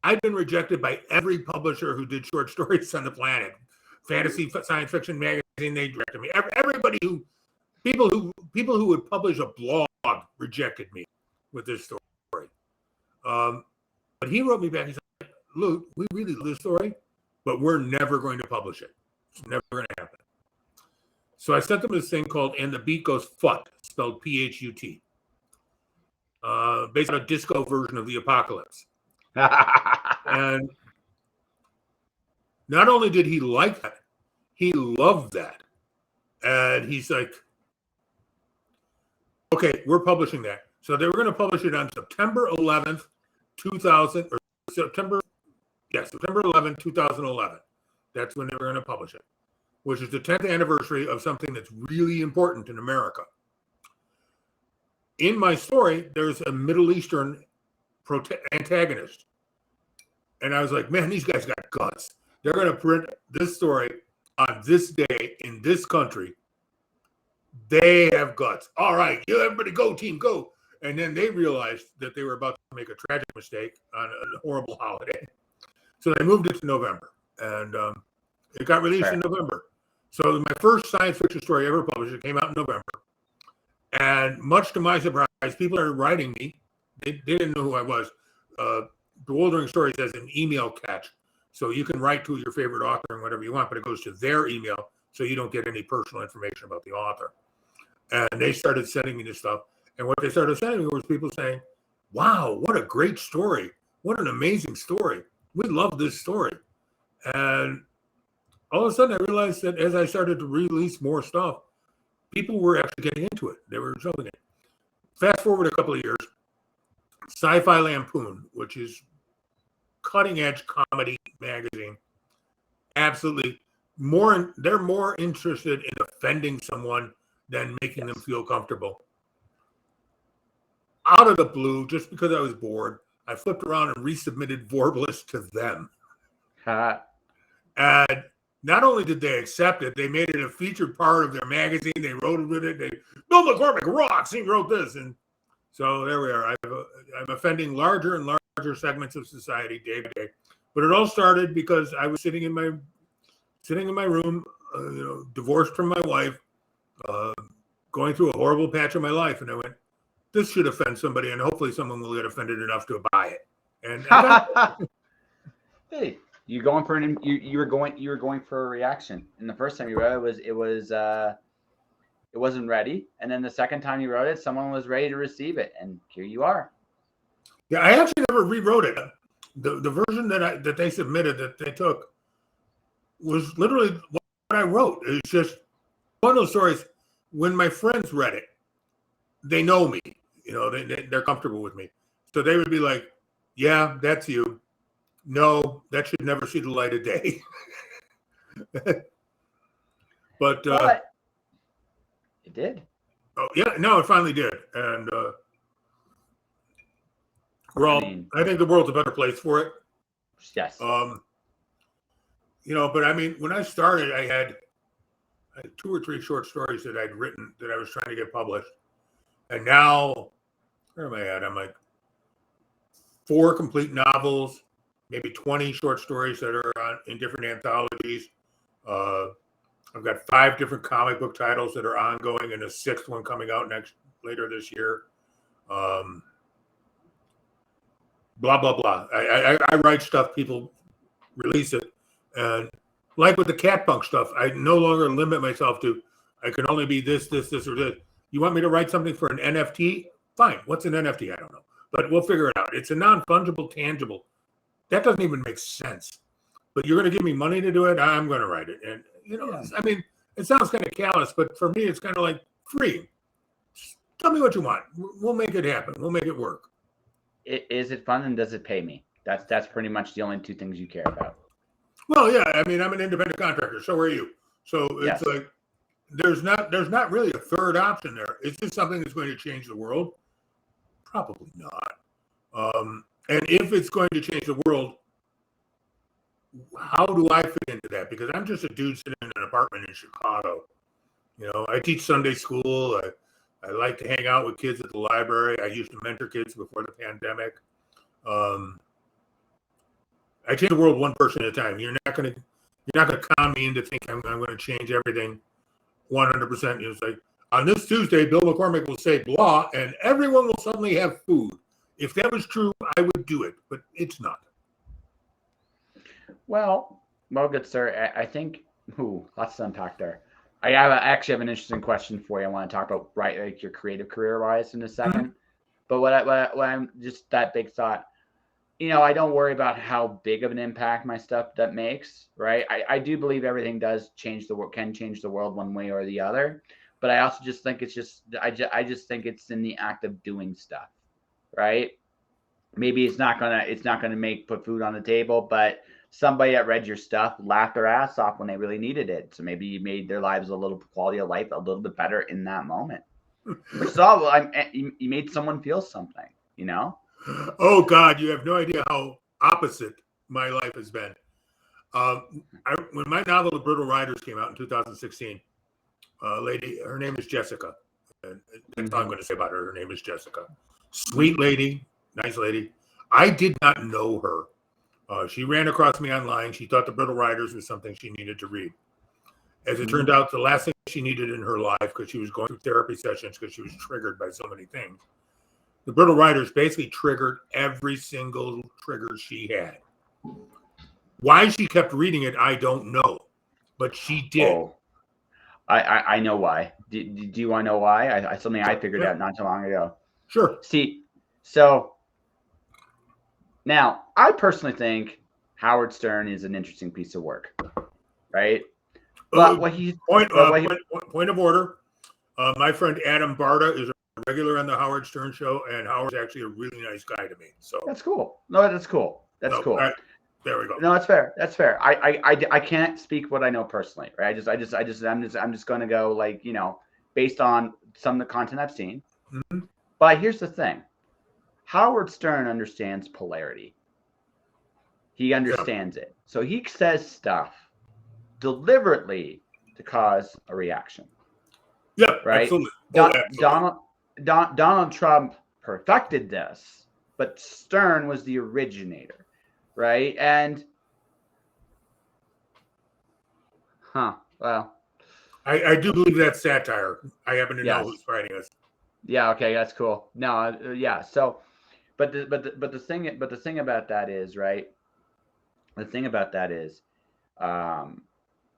I've been rejected by every publisher who did short stories on the planet. Fantasy Science Fiction magazine, they rejected me. Everybody people who would publish a blog rejected me with this story. But he wrote me back. He's like, Luke, we really love this story, but we're never going to publish it. It's never going to happen. So I sent them this thing called And the Beat Goes Phut, spelled P-H-U-T. Based on a disco version of the apocalypse. And not only did he like that, he loved that. And he's like, okay, we're publishing that. So they were going to publish it on September 11th, 2000, or September 11th, 2011. That's when they were going to publish it, which is the 10th anniversary of something that's really important in America. In my story, there's a Middle Eastern antagonist. And I was like, man, these guys got guts. They're going to print this story on this day in this country. They have guts. All right, everybody go, team, go. And then they realized that they were about to make a tragic mistake on a horrible holiday. So they moved it to November. And it got released in November. So my first science fiction story ever published, it came out in November. And much to my surprise, people started writing me. They didn't know who I was. Bewildering Stories has an email catch. So you can write to your favorite author and whatever you want, but it goes to their email, so you don't get any personal information about the author. And they started sending me this stuff. And what they started sending me was people saying, wow, what a great story. What an amazing story. We love this story. And all of a sudden I realized that as I started to release more stuff, people were actually getting into it. They were jumping it. Fast forward a couple of years, Sci-Fi Lampoon, which is cutting edge comedy magazine, absolutely they're more interested in offending someone than making them feel comfortable. Out of the blue, just because I was bored, I flipped around and resubmitted Vorbless to them. And not only did they accept it, they made it a featured part of their magazine. They wrote with it. Bill McCormick rocks. He wrote this. And so there we are. I'm offending larger and larger segments of society day by day. But it all started because I was sitting in my room, divorced from my wife, going through a horrible patch of my life. And I went, this should offend somebody, and hopefully someone will get offended enough to buy it. And hey, you were going for a reaction. And the first time you wrote it wasn't ready. And then the second time you wrote it, someone was ready to receive it, and here you are. Yeah, I actually never rewrote it. The version that they submitted, that they took, was literally what I wrote. It's just one of those stories. When my friends read it, they know me. They're comfortable with me. So they would be like, yeah, that's you. No, that should never see the light of day. But it did. Oh, yeah, no, it finally did. And I think the world's a better place for it. Yes. But I mean, when I started, I had 2 or 3 short stories that I'd written that I was trying to get published. And now, where am I at? I'm like 4 complete novels, maybe 20 short stories that are in different anthologies. I've got 5 different comic book titles that are ongoing, and a 6th one coming out later this year. Blah, blah, blah. I write stuff, people release it. And like with the cat punk stuff, I no longer limit myself to, I can only be this, or this. You want me to write something for an NFT? Fine. What's an NFT? I don't know. But we'll figure it out. It's a non-fungible, tangible. That doesn't even make sense. But you're going to give me money to do it? I'm going to write it. And, I mean, it sounds kind of callous, but for me, it's kind of like free. Just tell me what you want. We'll make it happen. We'll make it work. Is it fun, and does it pay me? That's pretty much the only 2 things you care about. Well, yeah. I mean, I'm an independent contractor. So are you. So it's like, there's not really a third option there. It's just something that's going to change the world. Probably not. And if it's going to change the world, how do I fit into that? Because I'm just a dude sitting in an apartment in Chicago. I teach Sunday school. I like to hang out with kids at the library. I used to mentor kids before the pandemic. I change the world one person at a time. You're not going to con me into thinking I'm going to change everything 100%. It's like, on this Tuesday, Bill McCormick will say blah, and everyone will suddenly have food. If that was true, I would do it, but it's not. Well, good sir. I think lots to unpack there. I actually have an interesting question for you. I want to talk about like your creative career-wise in a second. Mm-hmm. But what I'm just that big thought. I don't worry about how big of an impact my stuff that makes. Right. I do believe everything does change the world, can change the world one way or the other. But I also just think I just think it's in the act of doing stuff. Right. Maybe it's not gonna put food on the table, but somebody that read your stuff laughed their ass off when they really needed it. So maybe you made their lives quality of life a little bit better in that moment. Which is all, you made someone feel something, Oh God, you have no idea how opposite my life has been. When my novel The Brittle Riders came out in 2016, a lady, her name is Jessica. And that's all I'm going to say about her. Her name is Jessica. Sweet lady, nice lady. I did not know her. She ran across me online. She thought The Brittle Riders was something she needed to read. As it turned out, the last thing she needed in her life, because she was going through therapy sessions because she was triggered by so many things, the Brittle Riders basically triggered every single trigger she had. Why she kept reading it, I don't know, but she did. Oh, I know why. Do you want to know why? Something I figured out not too long ago. Sure. See, so now I personally think Howard Stern is an interesting piece of work, right? But point of order. My friend Adam Barta is a regular on the Howard Stern show, and Howard's actually a really nice guy to me. So that's cool. No, that's cool. That's cool. There we go. No, that's fair. That's fair. I can't speak what I know personally, right? I'm just going to go like, based on some of the content I've seen. Mm-hmm. But here's the thing. Howard Stern understands polarity. He understands it. So he says stuff deliberately to cause a reaction. Yeah, right. Absolutely. Donald Trump perfected this, but Stern was the originator, right? And well, I do believe that's satire. I happen to know who's writing this. Yeah. Okay, that's cool. No. Yeah. So, but the thing about that is, right? The thing about that is,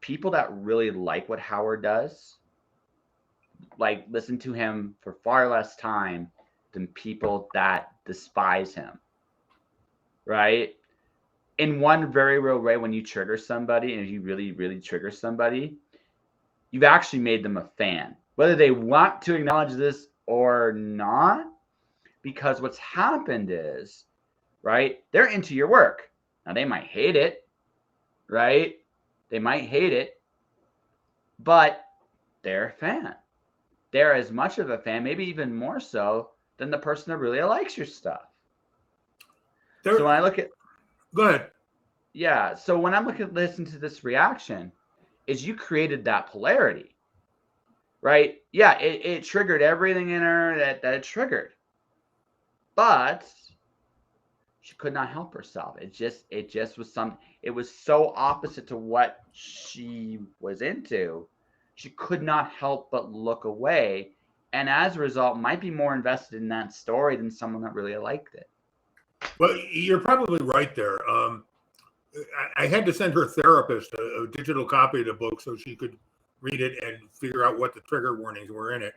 people that really like what Howard does, like listen to him for far less time than people that despise him, right? In one very real way, when you trigger somebody, and if you really, really trigger somebody, you've actually made them a fan, whether they want to acknowledge this or not, because what's happened is, right, they're into your work. Now, they might hate it, right? They might hate it, but they're a fan. They're as much of a fan, maybe even more so, than the person that really likes your stuff. So when I look at... Go ahead. Yeah, so when I'm listen to this reaction, is you created that polarity, right? Yeah, it triggered everything in her that it triggered. But she could not help herself. It just was it was so opposite to what she was into. She could not help but look away, and as a result, might be more invested in that story than someone that really liked it. Well, you're probably right there. I had to send her therapist a digital copy of the book so she could read it and figure out what the trigger warnings were in it.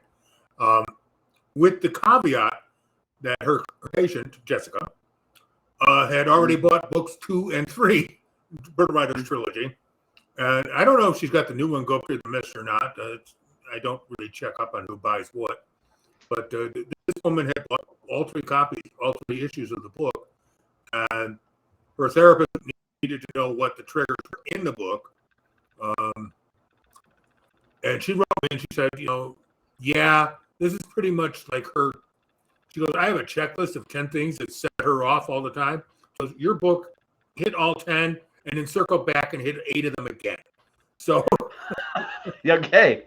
With the caveat that her patient, Jessica, had already bought books 2 and 3, Brittle Riders trilogy. And I don't know if she's got the new one, Go Through the Mist, or not. I don't really check up on who buys what. But this woman had bought all 3 copies, all 3 issues of the book. And her therapist needed to know what the triggers were in the book. And she wrote me and she said, yeah, this is pretty much like her. She goes, I have a checklist of 10 things that set her off all the time. So your book hit all 10 and then circle back and hit 8 of them again. So. Okay.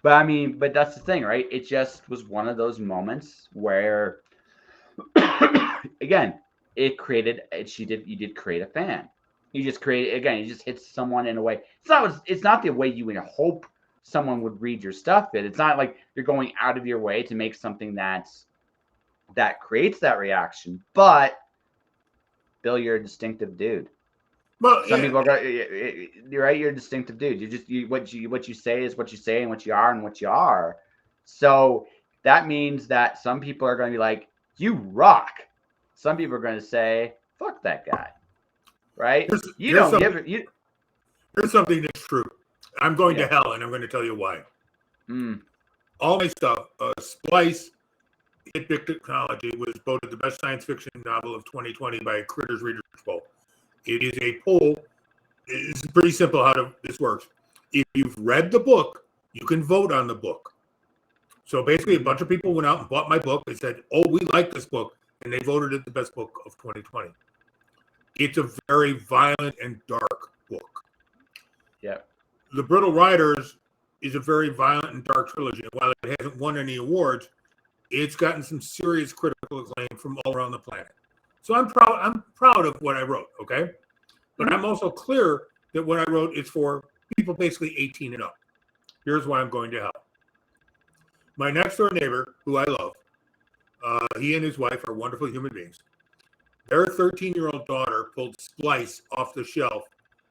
But that's the thing, right? It just was one of those moments where, again, you did create a fan. You just hit someone in a way. It's not the way you would hope someone would read your stuff. It's not like you're going out of your way to make something that creates that reaction. But Bill, you're a distinctive dude. Well, some people are, you're right. You're a distinctive dude. What you say is what you say, and what you are and what you are. So that means that some people are going to be like, "You rock." Some people are going to say, "Fuck that guy." Right? Here's something that's true. I'm going to hell, and I'm going to tell you why. All my stuff, Splice, Hit Big Technology, was voted the best science fiction novel of 2020 by Critters Readers Poll. It is a poll. It's pretty simple how this works. If you've read the book, you can vote on the book. So basically, a bunch of people went out and bought my book. They said, "Oh, we like this book," and they voted it the best book of 2020. It's a very violent and dark book. Yeah. The Brittle Riders is a very violent and dark trilogy. And while it hasn't won any awards, it's gotten some serious critical acclaim from all around the planet. So I'm proud of what I wrote, okay? But I'm also clear that what I wrote is for people basically 18 and up. Here's why I'm going to hell. My next door neighbor, who I love, he and his wife are wonderful human beings. Their 13-year-old daughter pulled Splice off the shelf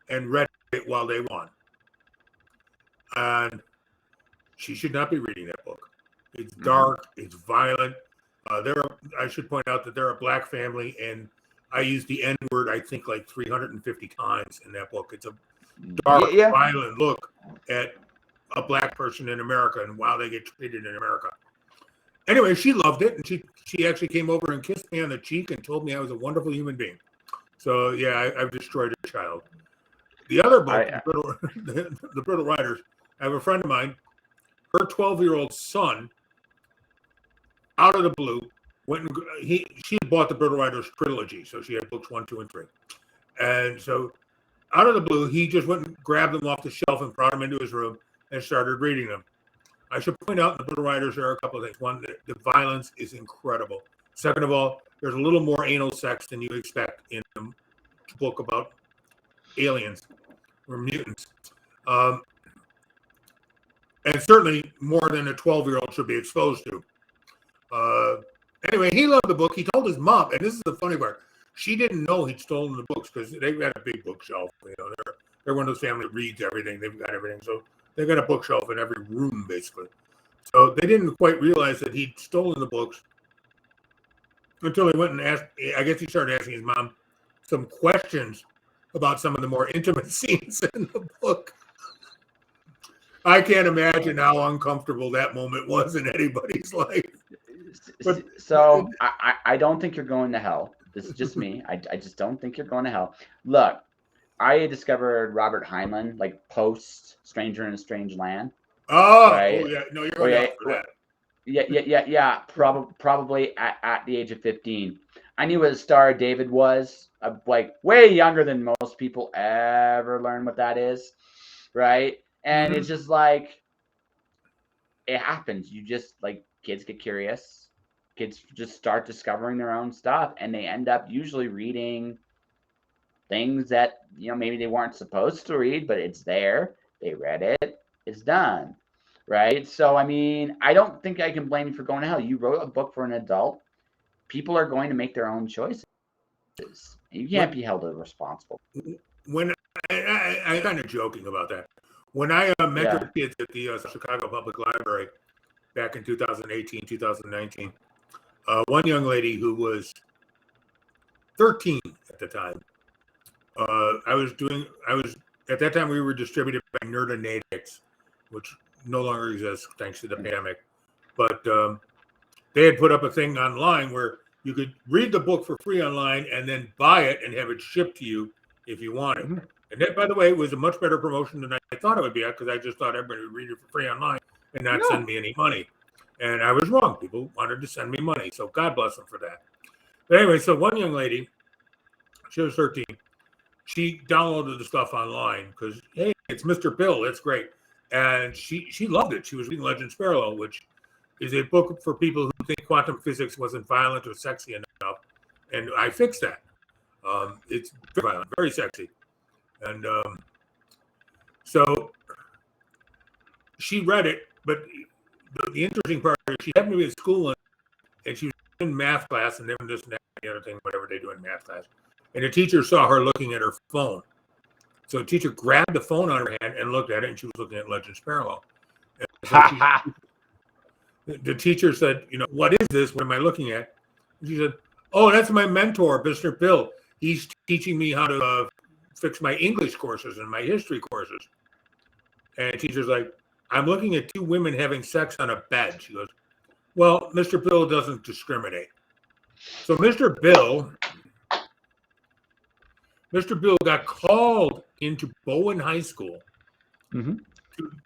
and read it while they won. And she should not be reading that book. It's dark. It's violent. I should point out that they're a black family, and I use the N-word, I think, like 350 times in that book. It's a dark, violent look at a black person in America and how they get treated in America. Anyway, she loved it, and she actually came over and kissed me on the cheek and told me I was a wonderful human being. So, yeah, I've destroyed a child. The other book, the Brittle Riders, I have a friend of mine, her 12-year-old son, out of the blue, she had bought the Brittle Riders trilogy, so she had books 1, 2, and 3. And so, out of the blue, he just went and grabbed them off the shelf and brought them into his room and started reading them. I should point out in the Brittle Riders there are a couple of things. One, the violence is incredible. Second of all, there's a little more anal sex than you expect in a book about aliens or mutants. And certainly more than a 12-year-old should be exposed to. Anyway, he loved the book. He told his mom, and this is the funny part, she didn't know he'd stolen the books because they've got a big bookshelf. You know, they're one of those families that reads everything. They've got everything. So they've got a bookshelf in every room, basically. So they didn't quite realize that he'd stolen the books until he went and asked, I guess he started asking his mom some questions about some of the more intimate scenes in the book. I can't imagine how uncomfortable that moment was in anybody's life. So I don't think you're going to hell. This is just me. I just don't think you're going to hell. Look, I discovered Robert Heinlein like post Stranger in a Strange Land. Oh, right? Oh yeah, no, you're going for that. Yeah. Probably at the age of 15, I knew what a Star of David was. Like way younger than most people ever learn what that is, right? And it's just like it happens. You just like kids get curious. Kids just start discovering their own stuff, and they end up usually reading things that maybe they weren't supposed to read, but it's there. They read it. It's done, right? So I mean, I don't think I can blame you for going to hell. You wrote a book for an adult. People are going to make their own choices. You can't be held responsible. When I'm kind of joking about that. When I mentored kids at the Chicago Public Library back in 2018, 2019, one young lady who was 13 at the time, at that time we were distributed by Nerdonatics, which no longer exists thanks to the pandemic. But they had put up a thing online where you could read the book for free online and then buy it and have it shipped to you if you wanted. Mm-hmm. And that, by the way, was a much better promotion than I thought it would be, because I just thought everybody would read it for free online and not send me any money. And I was wrong. People wanted to send me money. So God bless them for that. But anyway, so one young lady, she was 13. She downloaded the stuff online because, hey, it's Mr. Bill. That's great. And she loved it. She was reading Legends Parallel, which is a book for people who think quantum physics wasn't violent or sexy enough. And I fixed that. It's very violent, very sexy. And so she read it, but the interesting part is she happened to be at school and she was in math class, and they were just the other thing, whatever they do in math class. And the teacher saw her looking at her phone. So the teacher grabbed the phone out of her hand and looked at it, and she was looking at Legends Parallel. So the teacher said, what is this? What am I looking at? And she said, oh, that's my mentor, Mr. Bill. He's teaching me how to fix my English courses and my history courses. And the teacher's like, I'm looking at two women having sex on a bed. She goes, well, Mr. Bill doesn't discriminate. So Mr. Bill got called into Bowen High School to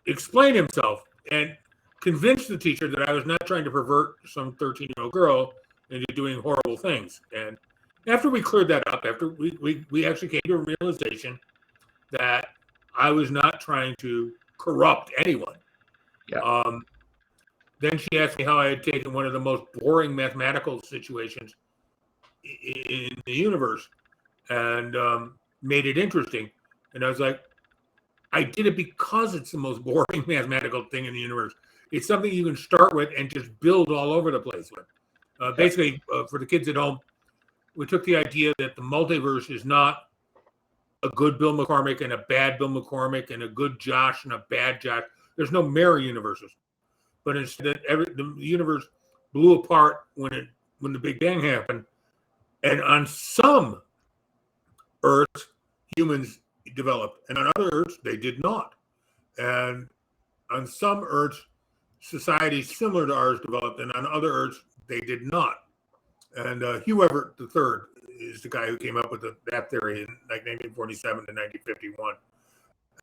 explain himself and convince the teacher that I was not trying to pervert some 13-year-old girl into doing horrible things. And after we cleared that up, after we actually came to a realization that I was not trying to corrupt anyone. Yeah. Then she asked me how I had taken one of the most boring mathematical situations in the universe and made it interesting. And I was like, I did it because it's the most boring mathematical thing in the universe. It's something you can start with and just build all over the place with. Basically, for the kids at home, we took the idea that the multiverse is not a good Bill McCormick and a bad Bill McCormick and a good Josh and a bad Josh. There's no mirror universes, but instead, the universe blew apart when the Big Bang happened, and on some Earths, humans developed, and on other Earths, they did not. And on some Earths, societies similar to ours developed, and on other Earths, they did not. And Hugh Everett III is the guy who came up with that theory in like 1947 to 1951.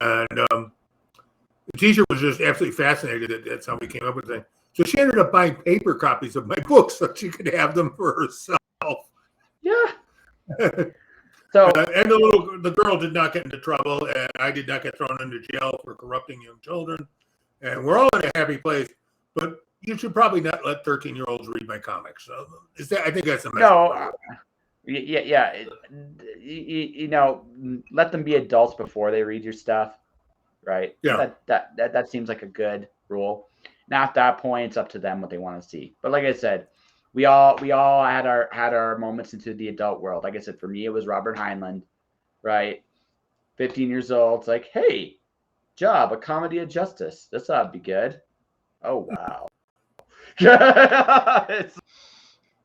And the teacher was just absolutely fascinated that that's how we came up with it. So she ended up buying paper copies of my books so she could have them for herself. Yeah. So and the girl did not get into trouble, and I did not get thrown into jail for corrupting young children. And we're all in a happy place. But you should probably not let 13-year-olds read my comics. So I think that's a message. No. Yeah. You know, let them be adults before they read your stuff, right? Yeah. That seems like a good rule. Now at that point, it's up to them what they want to see. But like I said, we all had our moments into the adult world. Like I said, for me, it was Robert Heinlein, right? 15 years old. It's like, hey, Job, a comedy of justice. This ought to be good. Oh wow.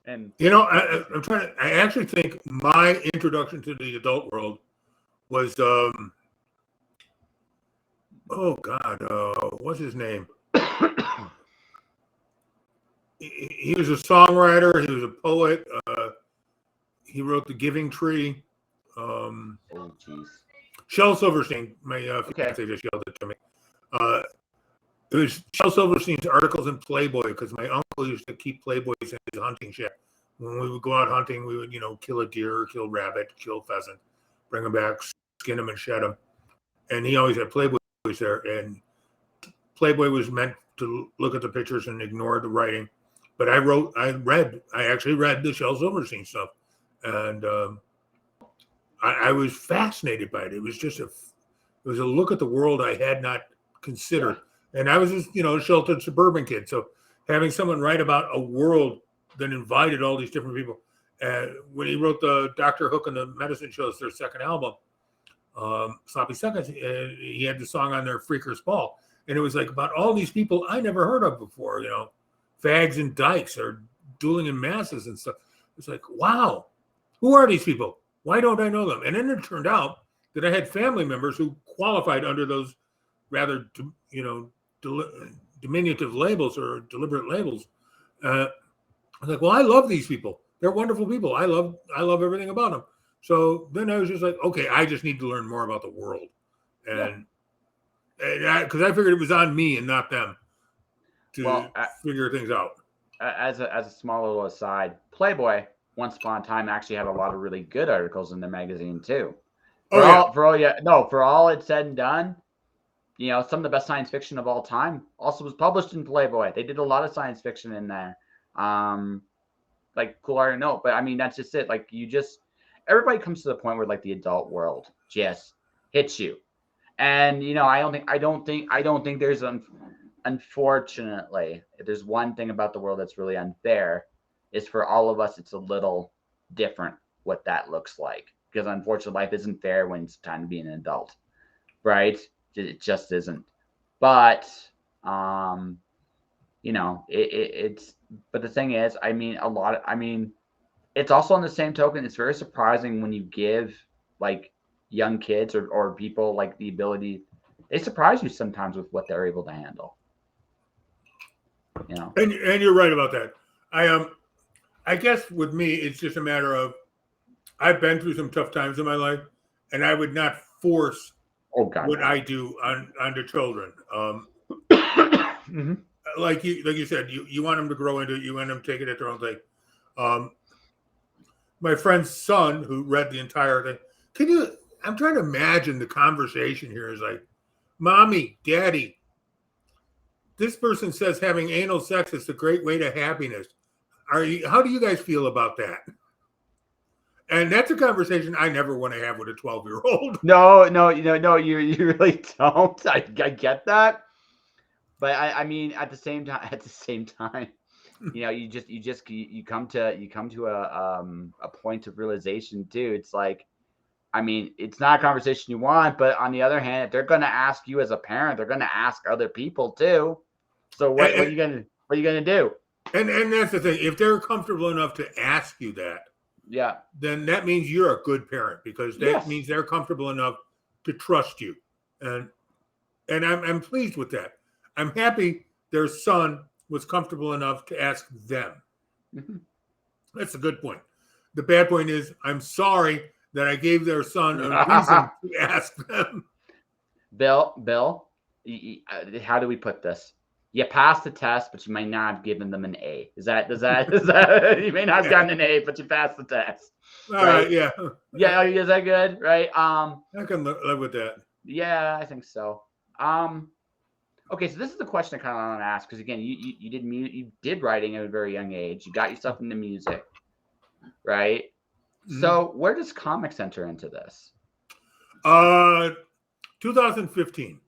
And you know, I actually think my introduction to the adult world was what's his name? He was a songwriter. He was a poet. He wrote The Giving Tree. oh jeez. Shel Silverstein. My fiance just yelled it to me. It was Shel Silverstein's articles in Playboy, because my uncle used to keep Playboys in his hunting shed. When we would go out hunting, we would, kill a deer, kill rabbit, kill pheasant, bring them back, skin them, and shed them. And he always had Playboys there. And Playboy was meant to look at the pictures and ignore the writing. But I actually read the Shel Silverstein stuff, and I was fascinated by it. It was just it was a look at the world I had not considered. And I was just, a sheltered suburban kid. So having someone write about a world that invited all these different people. When he wrote the Dr. Hook and the Medicine Shows, their second album, Sloppy Seconds, he had the song on there, Freaker's Ball. And it was like about all these people I never heard of before, fags and dykes or dueling in masses and stuff. It's like, wow, who are these people? Why don't I know them? And then it turned out that I had family members who qualified under those rather, diminutive labels or deliberate labels. I was like, well, I love these people. They're wonderful people. I love everything about them. So then I was just like, okay, I just need to learn more about the world. And because I figured it was on me and not them to figure things out. As a small little aside, Playboy, once upon a time, actually had a lot of really good articles in their magazine too. For all it's said and done, some of the best science fiction of all time also was published in Playboy. They did a lot of science fiction in there. Like cool art and note, but I mean, that's just it. Like everybody comes to the point where like the adult world just hits you. And, I don't think there's unfortunately, if there's one thing about the world that's really unfair, is for all of us, it's a little different what that looks like. Because unfortunately, life isn't fair when it's time to be an adult, right? It just isn't. But, it's, but the thing is, it's also on the same token, it's very surprising when you give like young kids or people like the ability, they surprise you sometimes with what they're able to handle. And you're right about that. I guess with me, it's just a matter of, I've been through some tough times in my life, and I would not force what I do onto children. Mm-hmm. Like you said, you want them to grow into it, you want them to take it at their own thing. My friend's son, who read the entire thing, I'm trying to imagine the conversation here is like, Mommy, Daddy, this person says having anal sex is a great way to happiness. How do you guys feel about that? And that's a conversation I never want to have with a 12-year-old. No, you really don't. I get that, but I mean, at the same time, you come to a point of realization too. It's like, I mean, it's not a conversation you want, but on the other hand, if they're going to ask you as a parent, they're going to ask other people too. So what are you gonna do? And that's the thing. If they're comfortable enough to ask you that, Yeah, then that means you're a good parent, because that means they're comfortable enough to trust you. And I'm pleased with that. I'm happy their son was comfortable enough to ask them. Mm-hmm. That's a good point. The bad point is, I'm sorry that I gave their son a reason to ask them. Bill, how do we put this? You passed the test, but you may not have given them an A. Is that you may not have gotten an A, but you passed the test. Right? Yeah. Yeah, is that good? Right. I can live with that. Yeah, I think so. Okay, so this is the question I kind of want to ask, because again, you did writing at a very young age. You got yourself into music, right? Mm-hmm. So where does comics enter into this? 2015.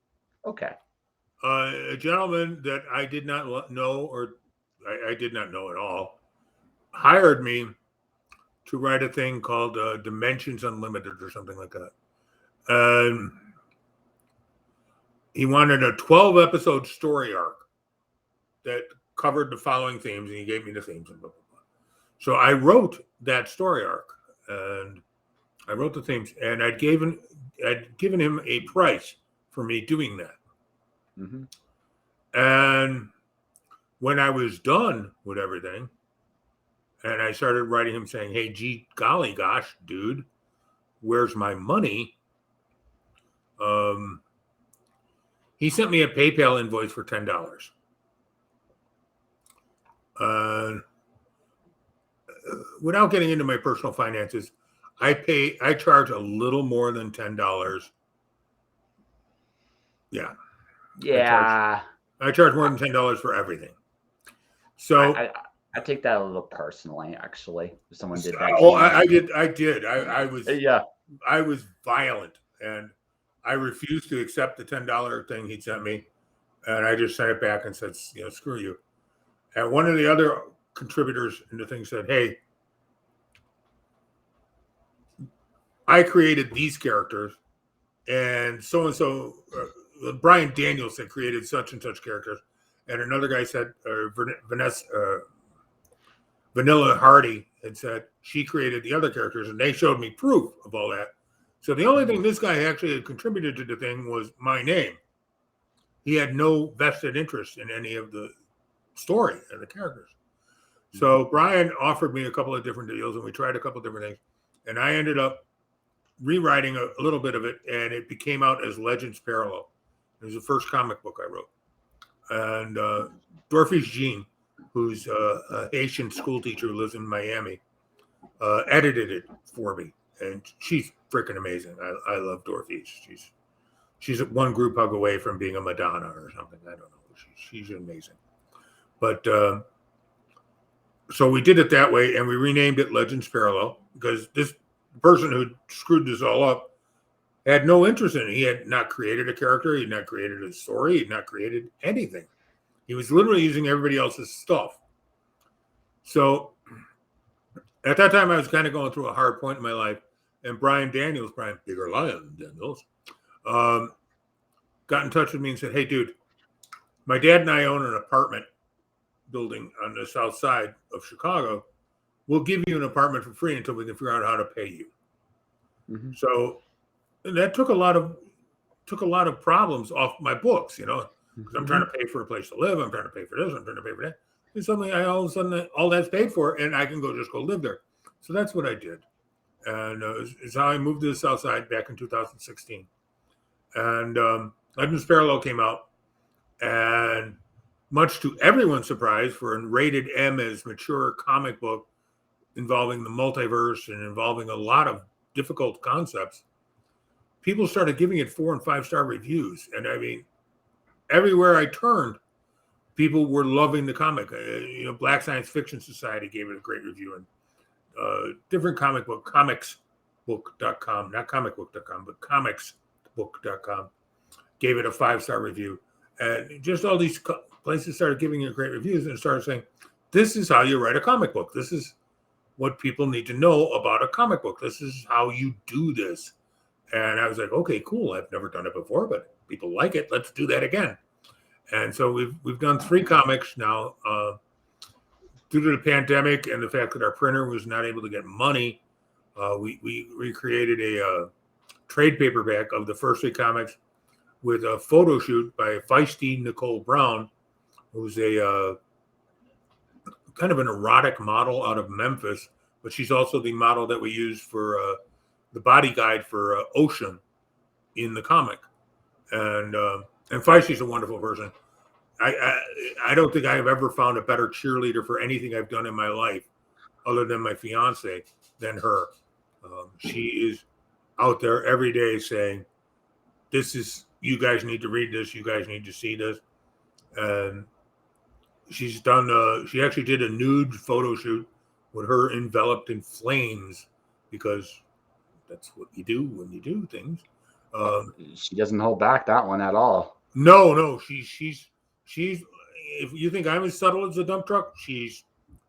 Okay. A gentleman that I did not know, or I did not know at all, hired me to write a thing called Dimensions Unlimited or something like that. And he wanted a 12-episode story arc that covered the following themes, and he gave me the themes and blah, blah, blah. So I wrote that story arc, and I wrote the themes, and I'd given him a price for me doing that. Mm-hmm. And when I was done with everything, and I started writing him saying, hey, gee, golly gosh, dude, where's my money? He sent me a PayPal invoice for $10. Without getting into my personal finances, I charge a little more than $10. Yeah. Yeah. I charge more than $10 for everything. So I take that a little personally, actually. If someone did that. Oh, I did. I was I was violent, and I refused to accept the $10 thing he sent me, and I just sent it back and said, screw you. And one of the other contributors in the thing said, hey, I created these characters, and so Brian Daniels had created such and such characters, and another guy said, Vanilla Hardy had said she created the other characters, and they showed me proof of all that. So the only thing this guy actually had contributed to the thing was my name. He had no vested interest in any of the story and the characters. So Brian offered me a couple of different deals, and we tried a couple of different things, and I ended up rewriting a little bit of it, and it became out as Legends Parallel. It was the first comic book I wrote. And Dorothy Jean, who's a Haitian school teacher who lives in Miami, edited it for me. And she's freaking amazing. I love Dorothy. She's one group hug away from being a Madonna or something. I don't know. She's amazing. But so we did it that way, and we renamed it Legends Parallel, because this person who screwed this all up had no interest in it. He had not created a character. He had not created a story. He had not created anything. He was literally using everybody else's stuff. So at that time, I was kind of going through a hard point in my life. And Brian Bigger Lion Daniels, got in touch with me and said, hey, dude, my dad and I own an apartment building on the south side of Chicago. We'll give you an apartment for free until we can figure out how to pay you. Mm-hmm. So that took a lot of problems off my books, because I'm trying to pay for a place to live. I'm trying to pay for this. I'm trying to pay for that. And suddenly all of a sudden all that's paid for, and I can just go live there. So that's what I did. And it's how I moved to the South Side back in 2016. And Legends Parallel came out, and much to everyone's surprise, for a rated M as mature comic book involving the multiverse and involving a lot of difficult concepts, people started giving it 4 and 5 star reviews. And I mean, everywhere I turned, people were loving the comic. Black Science Fiction Society gave it a great review, and different comic book, comicsbook.com, not comicbook.com, but comicsbook.com, gave it a 5-star review. And just all these places started giving it great reviews and started saying, this is how you write a comic book. This is what people need to know about a comic book. This is how you do this. And I was like, okay, cool. I've never done it before, but people like it. Let's do that again. And so we've done 3 comics now. Due to the pandemic and the fact that our printer was not able to get money, we recreated a trade paperback of the first 3 comics with a photo shoot by Feisty Nicole Brown, who's a kind of an erotic model out of Memphis, but she's also the model that we use for the body guide for Ocean in the comic. And Feisty's a wonderful person. I don't think I have ever found a better cheerleader for anything I've done in my life, other than my fiance, than her. She is out there every day saying, "This is, you guys need to read this. You guys need to see this." And she's done. She actually did a nude photo shoot with her enveloped in flames, because that's what you do when you do things. She doesn't hold back that one at all. No, she's. If you think I'm as subtle as a dump truck, she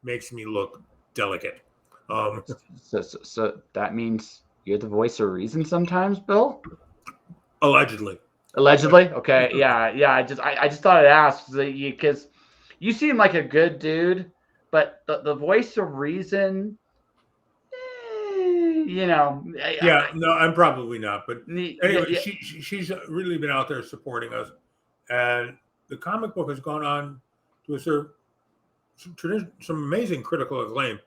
makes me look delicate. So that means you're the voice of reason sometimes, Bill? Allegedly. Okay. Yeah. I just thought I'd ask, because you seem like a good dude, but the voice of reason, No, I'm probably not. But anyway, yeah. she's really been out there supporting us, and the comic book has gone on to serve some amazing critical acclaim.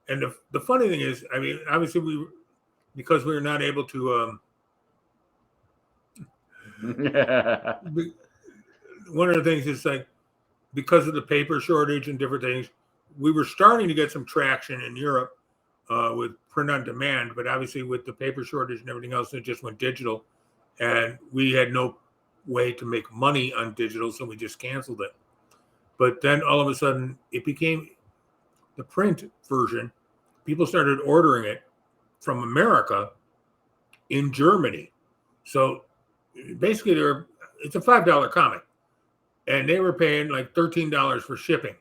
And the funny thing is, I mean, obviously because we were not able to, one of the things is, like, because of the paper shortage and different things, we were starting to get some traction in Europe with print on demand, but obviously with the paper shortage and everything else, it just went digital, and we had no way to make money on digital, so we just canceled it. But then all of a sudden it became the print version. People started ordering it from America in Germany. So basically it's a $5 comic, and they were paying like $13 for shipping.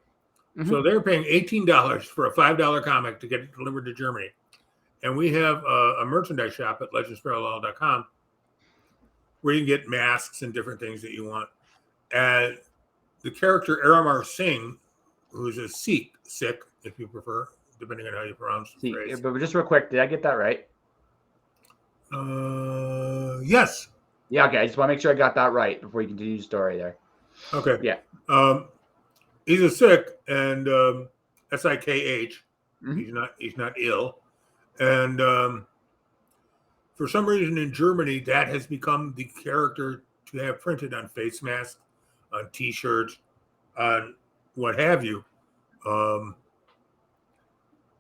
Mm-hmm. So they're paying $18 for a $5 comic to get it delivered to Germany. And we have a merchandise shop at legendsparallel.com where you can get masks and different things that you want. And the character Aramar Singh, who's a Sikh, if you prefer, depending on how you pronounce the phrase. But just real quick, did I get that right? Yes. Yeah, okay. I just want to make sure I got that right before you continue the story there. Okay. Yeah. He's a Sikh, and Sikh. Mm-hmm. He's not ill. And for some reason in Germany, that has become the character to have printed on face masks, on T-shirts, on what have you.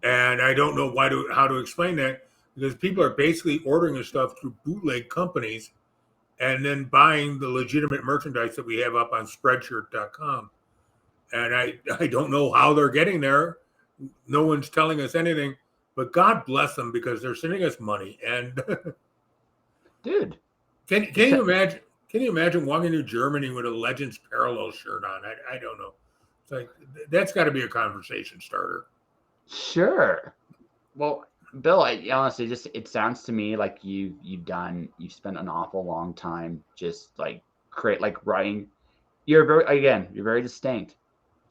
And I don't know how to explain that, because people are basically ordering this stuff through bootleg companies and then buying the legitimate merchandise that we have up on Spreadshirt.com. And I don't know how they're getting there. No one's telling us anything, but God bless them, because they're sending us money. And dude, can you imagine? Can you imagine walking to Germany with a Legends Parallel shirt on? I don't know. It's like, that's got to be a conversation starter. Sure. Well, Bill, honestly, it sounds to me like you've spent an awful long time just writing. You're very distinct.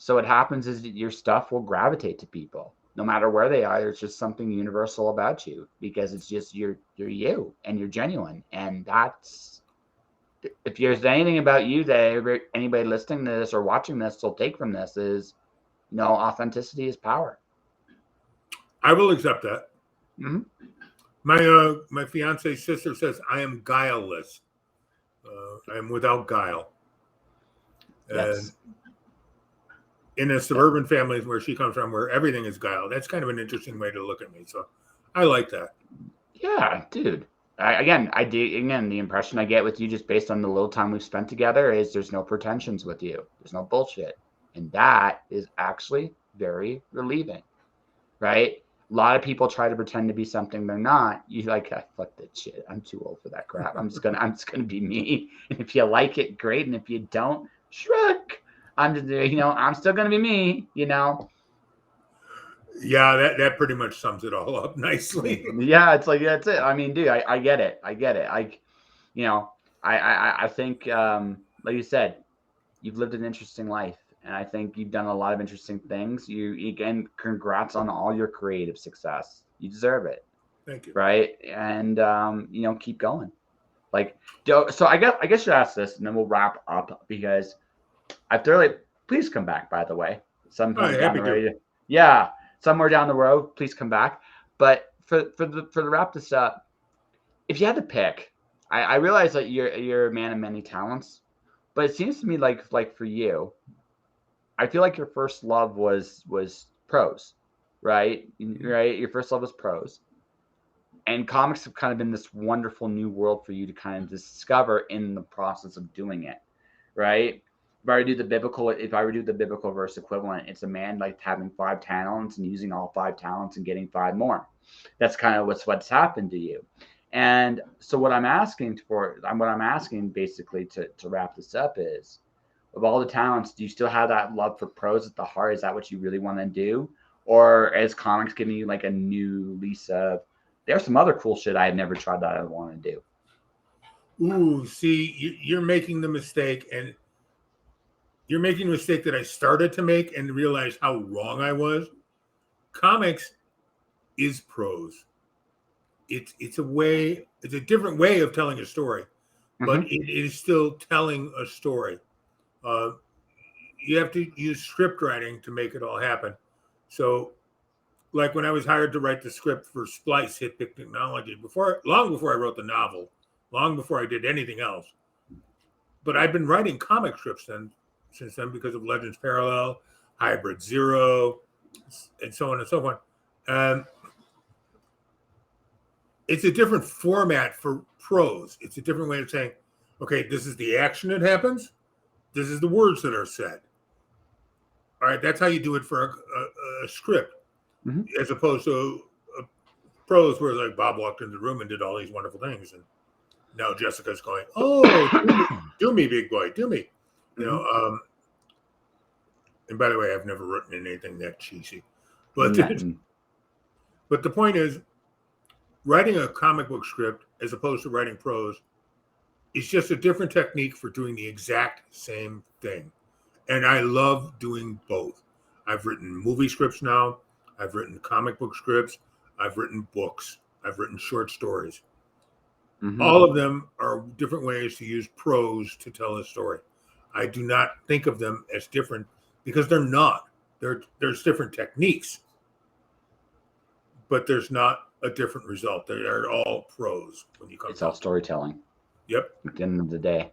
So what happens is your stuff will gravitate to people, no matter where they are. There's just something universal about you, because it's just you're you, and you're genuine. And that's, if there's anything about you that anybody listening to this or watching this will take from this, is, authenticity is power. I will accept that. Mm-hmm. My fiance's sister says I am guileless. I am without guile. Yes. And in a suburban family where she comes from, where everything is guile, that's kind of an interesting way to look at me. So I like that. Yeah, dude. The impression I get with you, just based on the little time we've spent together, is there's no pretensions with you. There's no bullshit. And that is actually very relieving, right? A lot of people try to pretend to be something they're not. You like, fuck that shit. I'm too old for that crap. I'm just gonna be me. And if you like it, great. And if you don't, shrug. I'm just, I'm still gonna be me. Yeah, that pretty much sums it all up nicely. Yeah, it's like that's it. I mean, dude, I get it. I get it. I think, like you said, you've lived an interesting life, and I think you've done a lot of interesting things. Again, congrats on all your creative success. You deserve it. Thank you. Right, and keep going. So I guess you ask this, and then we'll wrap up because I thoroughly. Please come back. By the way, some point down the road. Yeah, somewhere down the road, please come back. But for the wrap this up, if you had to pick, I realize that you're a man of many talents, but it seems to me like for you, I feel like your first love was prose, right? Right, your first love was prose, and comics have kind of been this wonderful new world for you to kind of discover in the process of doing it, right? If I were to do the biblical verse equivalent, it's a man like having 5 talents and using all 5 talents and getting 5 more. That's kind of what's happened to you. And so what I'm asking basically to wrap this up is, of all the talents, do you still have that love for prose at the heart? Is that what you really want to do? Or is comics giving you like a new lease of, there's some other cool shit I had never tried that I want to do? Ooh, see, you're making the mistake, and you're making a mistake that I started to make and realized how wrong I was. Comics is prose. It's a different way of telling a story, but it is still telling a story. You have to use script writing to make it all happen. So, like when I was hired to write the script for Splice Hit Pick Technology, long before I wrote the novel, long before I did anything else. But I've been writing comic strips since then because of Legends Parallel, Hybrid Zero, and so on and so forth. It's a different format for prose. It's a different way of saying, okay, this is the action that happens. This is the words that are said. All right, that's how you do it for a script, as opposed to a prose where like Bob walked into the room and did all these wonderful things, and now Jessica's going, "Oh, do me, big boy, do me," And by the way, I've never written anything that cheesy, but the point is, writing a comic book script as opposed to writing prose is just a different technique for doing the exact same thing. And I love doing both. I've written movie scripts now. I've written comic book scripts. I've written books. I've written short stories. All of them are different ways to use prose to tell a story. I do not think of them as different because they're not. There's different techniques, but there's not a different result. They are all prose when you come. It's all storytelling. Yep. At the end of the day.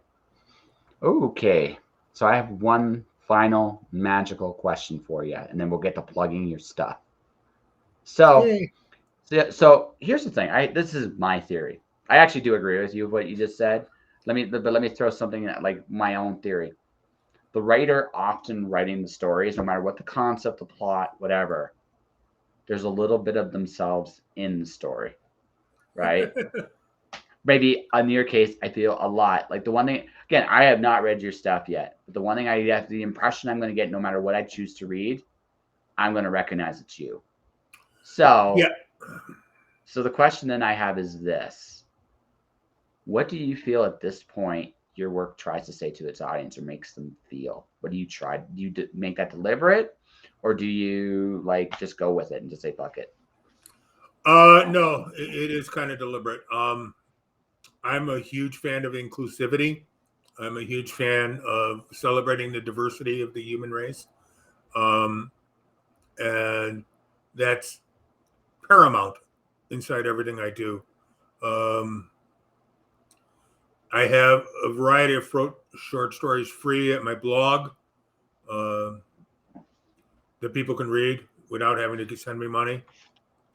Okay. So I have one final magical question for you, and then we'll get to plugging your stuff. So here's the thing. This is my theory. I actually do agree with you with what you just said. Let me throw something like my own theory. The writer often writing the stories, no matter what the concept, the plot, whatever, there's a little bit of themselves in the story, right? Maybe in your case, I feel a lot. Like the one thing, again, I have not read your stuff yet, but the one thing the impression I'm going to get, no matter what I choose to read, I'm going to recognize it's you. So, So the question then I have is this: what do you feel at this point your work tries to say to its audience or makes them feel? What do you try? Do you make that deliberate, or do you like just go with it and just say fuck it? No, it is kind of deliberate. I'm a huge fan of inclusivity. I'm a huge fan of celebrating the diversity of the human race. And that's paramount inside everything I do. I have a variety of short stories free at my blog that people can read without having to send me money.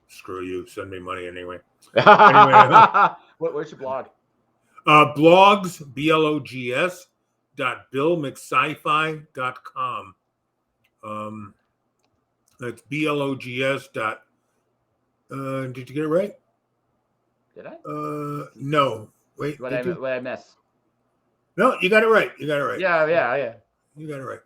Screw you, send me money anyway. What's your blog? Blogs, BLOGS, .billmcsci-fi.com. That's BLOGS Did you get it right? Did I? No. Wait. What Did you? I miss? No, you got it right. You got it right. Yeah. You got it right.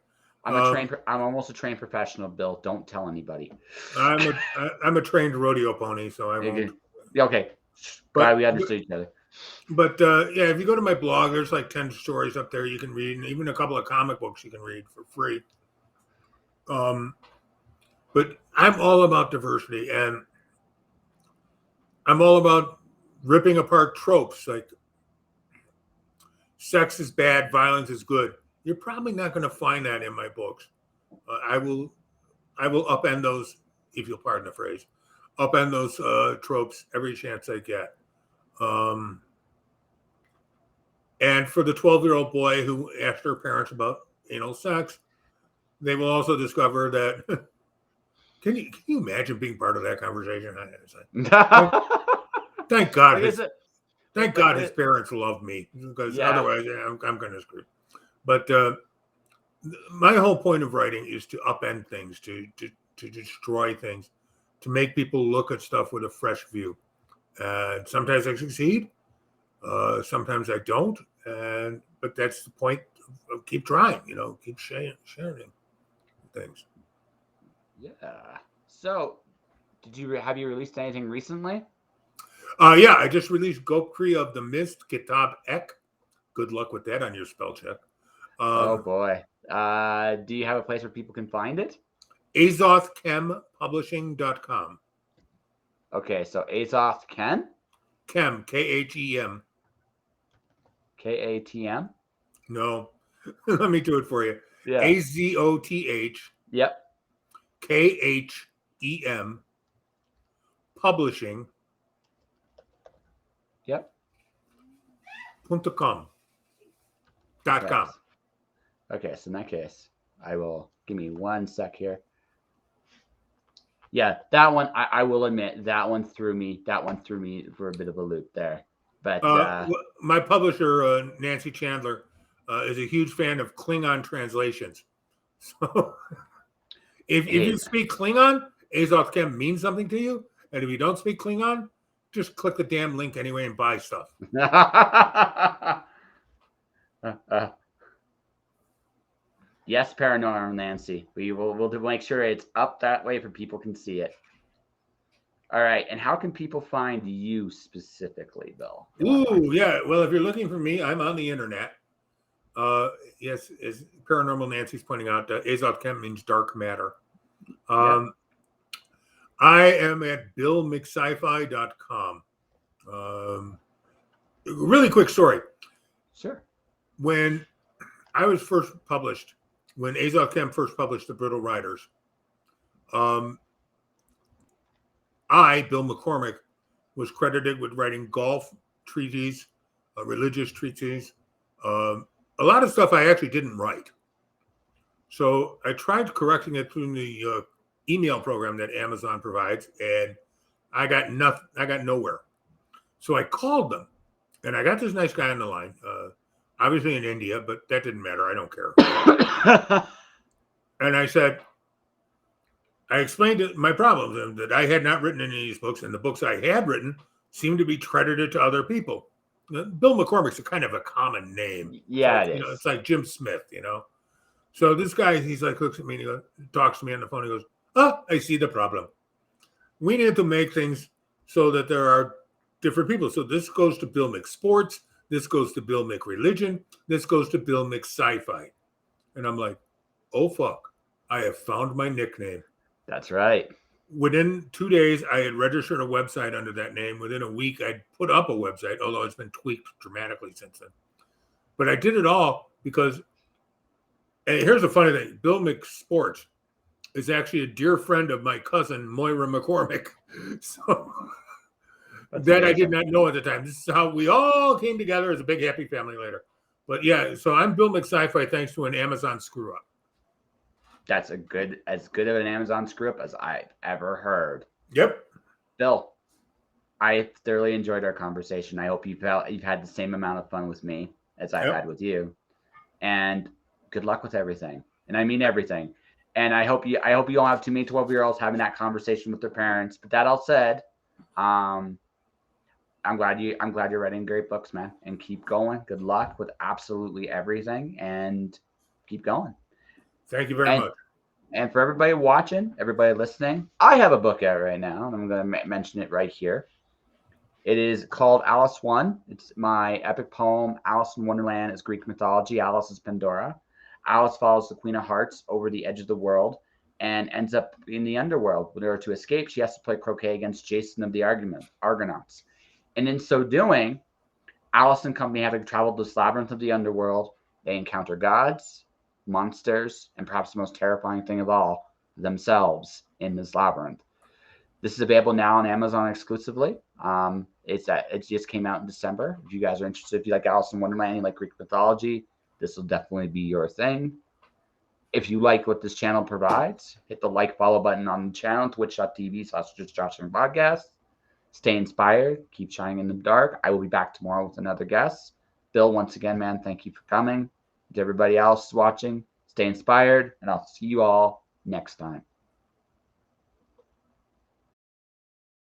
I'm almost a trained professional, Bill. Don't tell anybody. I'm a trained rodeo pony, so I won't. Yeah, okay. Glad we understood each other. But yeah, if you go to my blog, there's like 10 stories up there you can read, and even a couple of comic books you can read for free. But I'm all about diversity, and I'm all about ripping apart tropes like sex is bad, violence is good. You're probably not going to find that in my books. I will upend those, if you'll pardon the phrase, upend those tropes every chance I get. And for the 12-year-old boy who asked her parents about anal sex, they will also discover that. Can you imagine being part of that conversation? Thank God. Thank God his parents love me, because otherwise I'm kind of screwed. But my whole point of writing is to upend things, to destroy things, to make people look at stuff with a fresh view. And sometimes I succeed, sometimes I don't, but that's the point of keep trying. Keep sharing things. Yeah. So, have you released anything recently? Yeah, I just released Gokri of the Mist, Kitab Ek. Good luck with that on your spell check. Oh boy. Do you have a place where people can find it? AzothChemPublishing.com. Okay, so Azoth Ken? Chem, K-H-E-M. K-A-T-M? No. Let me do it for you. Yeah. A-Z-O-T-H. Yep. K-H-E-M. Publishing. Yep. .com. Okay, so in that case, give me 1 sec here. Yeah, that one, I will admit, that one threw me for a bit of a loop there. But my publisher, Nancy Chandler, is a huge fan of Klingon translations. So if you speak Klingon, Azoth Chem means something to you. And if you don't speak Klingon, just click the damn link anyway and buy stuff. Yes, Paranormal Nancy. We'll make sure it's up that way for people can see it. All right, and how can people find you specifically, Bill? Ooh, yeah. Well, if you're looking for me, I'm on the internet. Yes, as Paranormal Nancy's pointing out, Azoth Chem means dark matter. I am at BillMcSci-Fi.com. Really quick story. Sure. When I was first published, when Azoth Chem first published the Brittle Riders, I, Bill McCormick, was credited with writing golf treatises, religious treatises, a lot of stuff I actually didn't write. So I tried correcting it through the email program that Amazon provides, and I got nothing. I got nowhere. So I called them, and I got this nice guy on the line, obviously in India, but that didn't matter. I don't care. And I said, I explained my problems, that I had not written any of these books, and the books I had written seemed to be credited to other people. Bill McCormick's a kind of a common name. Yeah, so, it is. It's like Jim Smith, So this guy, he's like, looks at me, and he talks to me on the phone. He goes, I see the problem. We need to make things so that there are different people. So this goes to Bill McSports. This goes to Bill McReligion. This goes to Bill McSci-Fi. And I'm like, oh, fuck. I have found my nickname. That's right. Within 2 days, I had registered a website under that name. Within a week, I'd put up a website, although it's been tweaked dramatically since then. But I did it all because, and here's a funny thing, Bill McSports is actually a dear friend of my cousin, Moira McCormick. So that I did not know at the time. This is how we all came together as a big happy family later. But yeah, so I'm Bill McSci-Fi thanks to an Amazon screw up. That's as good of an Amazon screw up as I've ever heard. Yep. Bill, I thoroughly enjoyed our conversation. I hope you've had the same amount of fun with me as I've had with you. And good luck with everything. And I mean everything. And I hope you don't have too many 12-year-olds having that conversation with their parents. But that all said, I'm glad you're writing great books, man, and keep going. Good luck with absolutely everything, and keep going. Thank you very And much. and for everybody watching, everybody listening, I have a book out right now, and I'm going to mention it right here. It is called Alice One. It's my epic poem. Alice in Wonderland is Greek mythology. Alice is Pandora. Alice follows the Queen of Hearts over the edge of the world and ends up in the underworld. In order to escape, she has to play croquet against Jason of the Argonauts. And in so doing, Alice and company have to travel this labyrinth of the underworld. They encounter gods, monsters, and perhaps the most terrifying thing of all, themselves in this labyrinth. This is available now on Amazon exclusively. It just came out in December. If you guys are interested, if you like Alice in Wonderland, you like Greek mythology, this will definitely be your thing. If you like what this channel provides, hit the like, follow button on the channel, twitch.tv/JustJoshing Podcast. Stay inspired. Keep shining in the dark. I will be back tomorrow with another guest. Bill, once again, man, thank you for coming. To everybody else watching, stay inspired, and I'll see you all next time.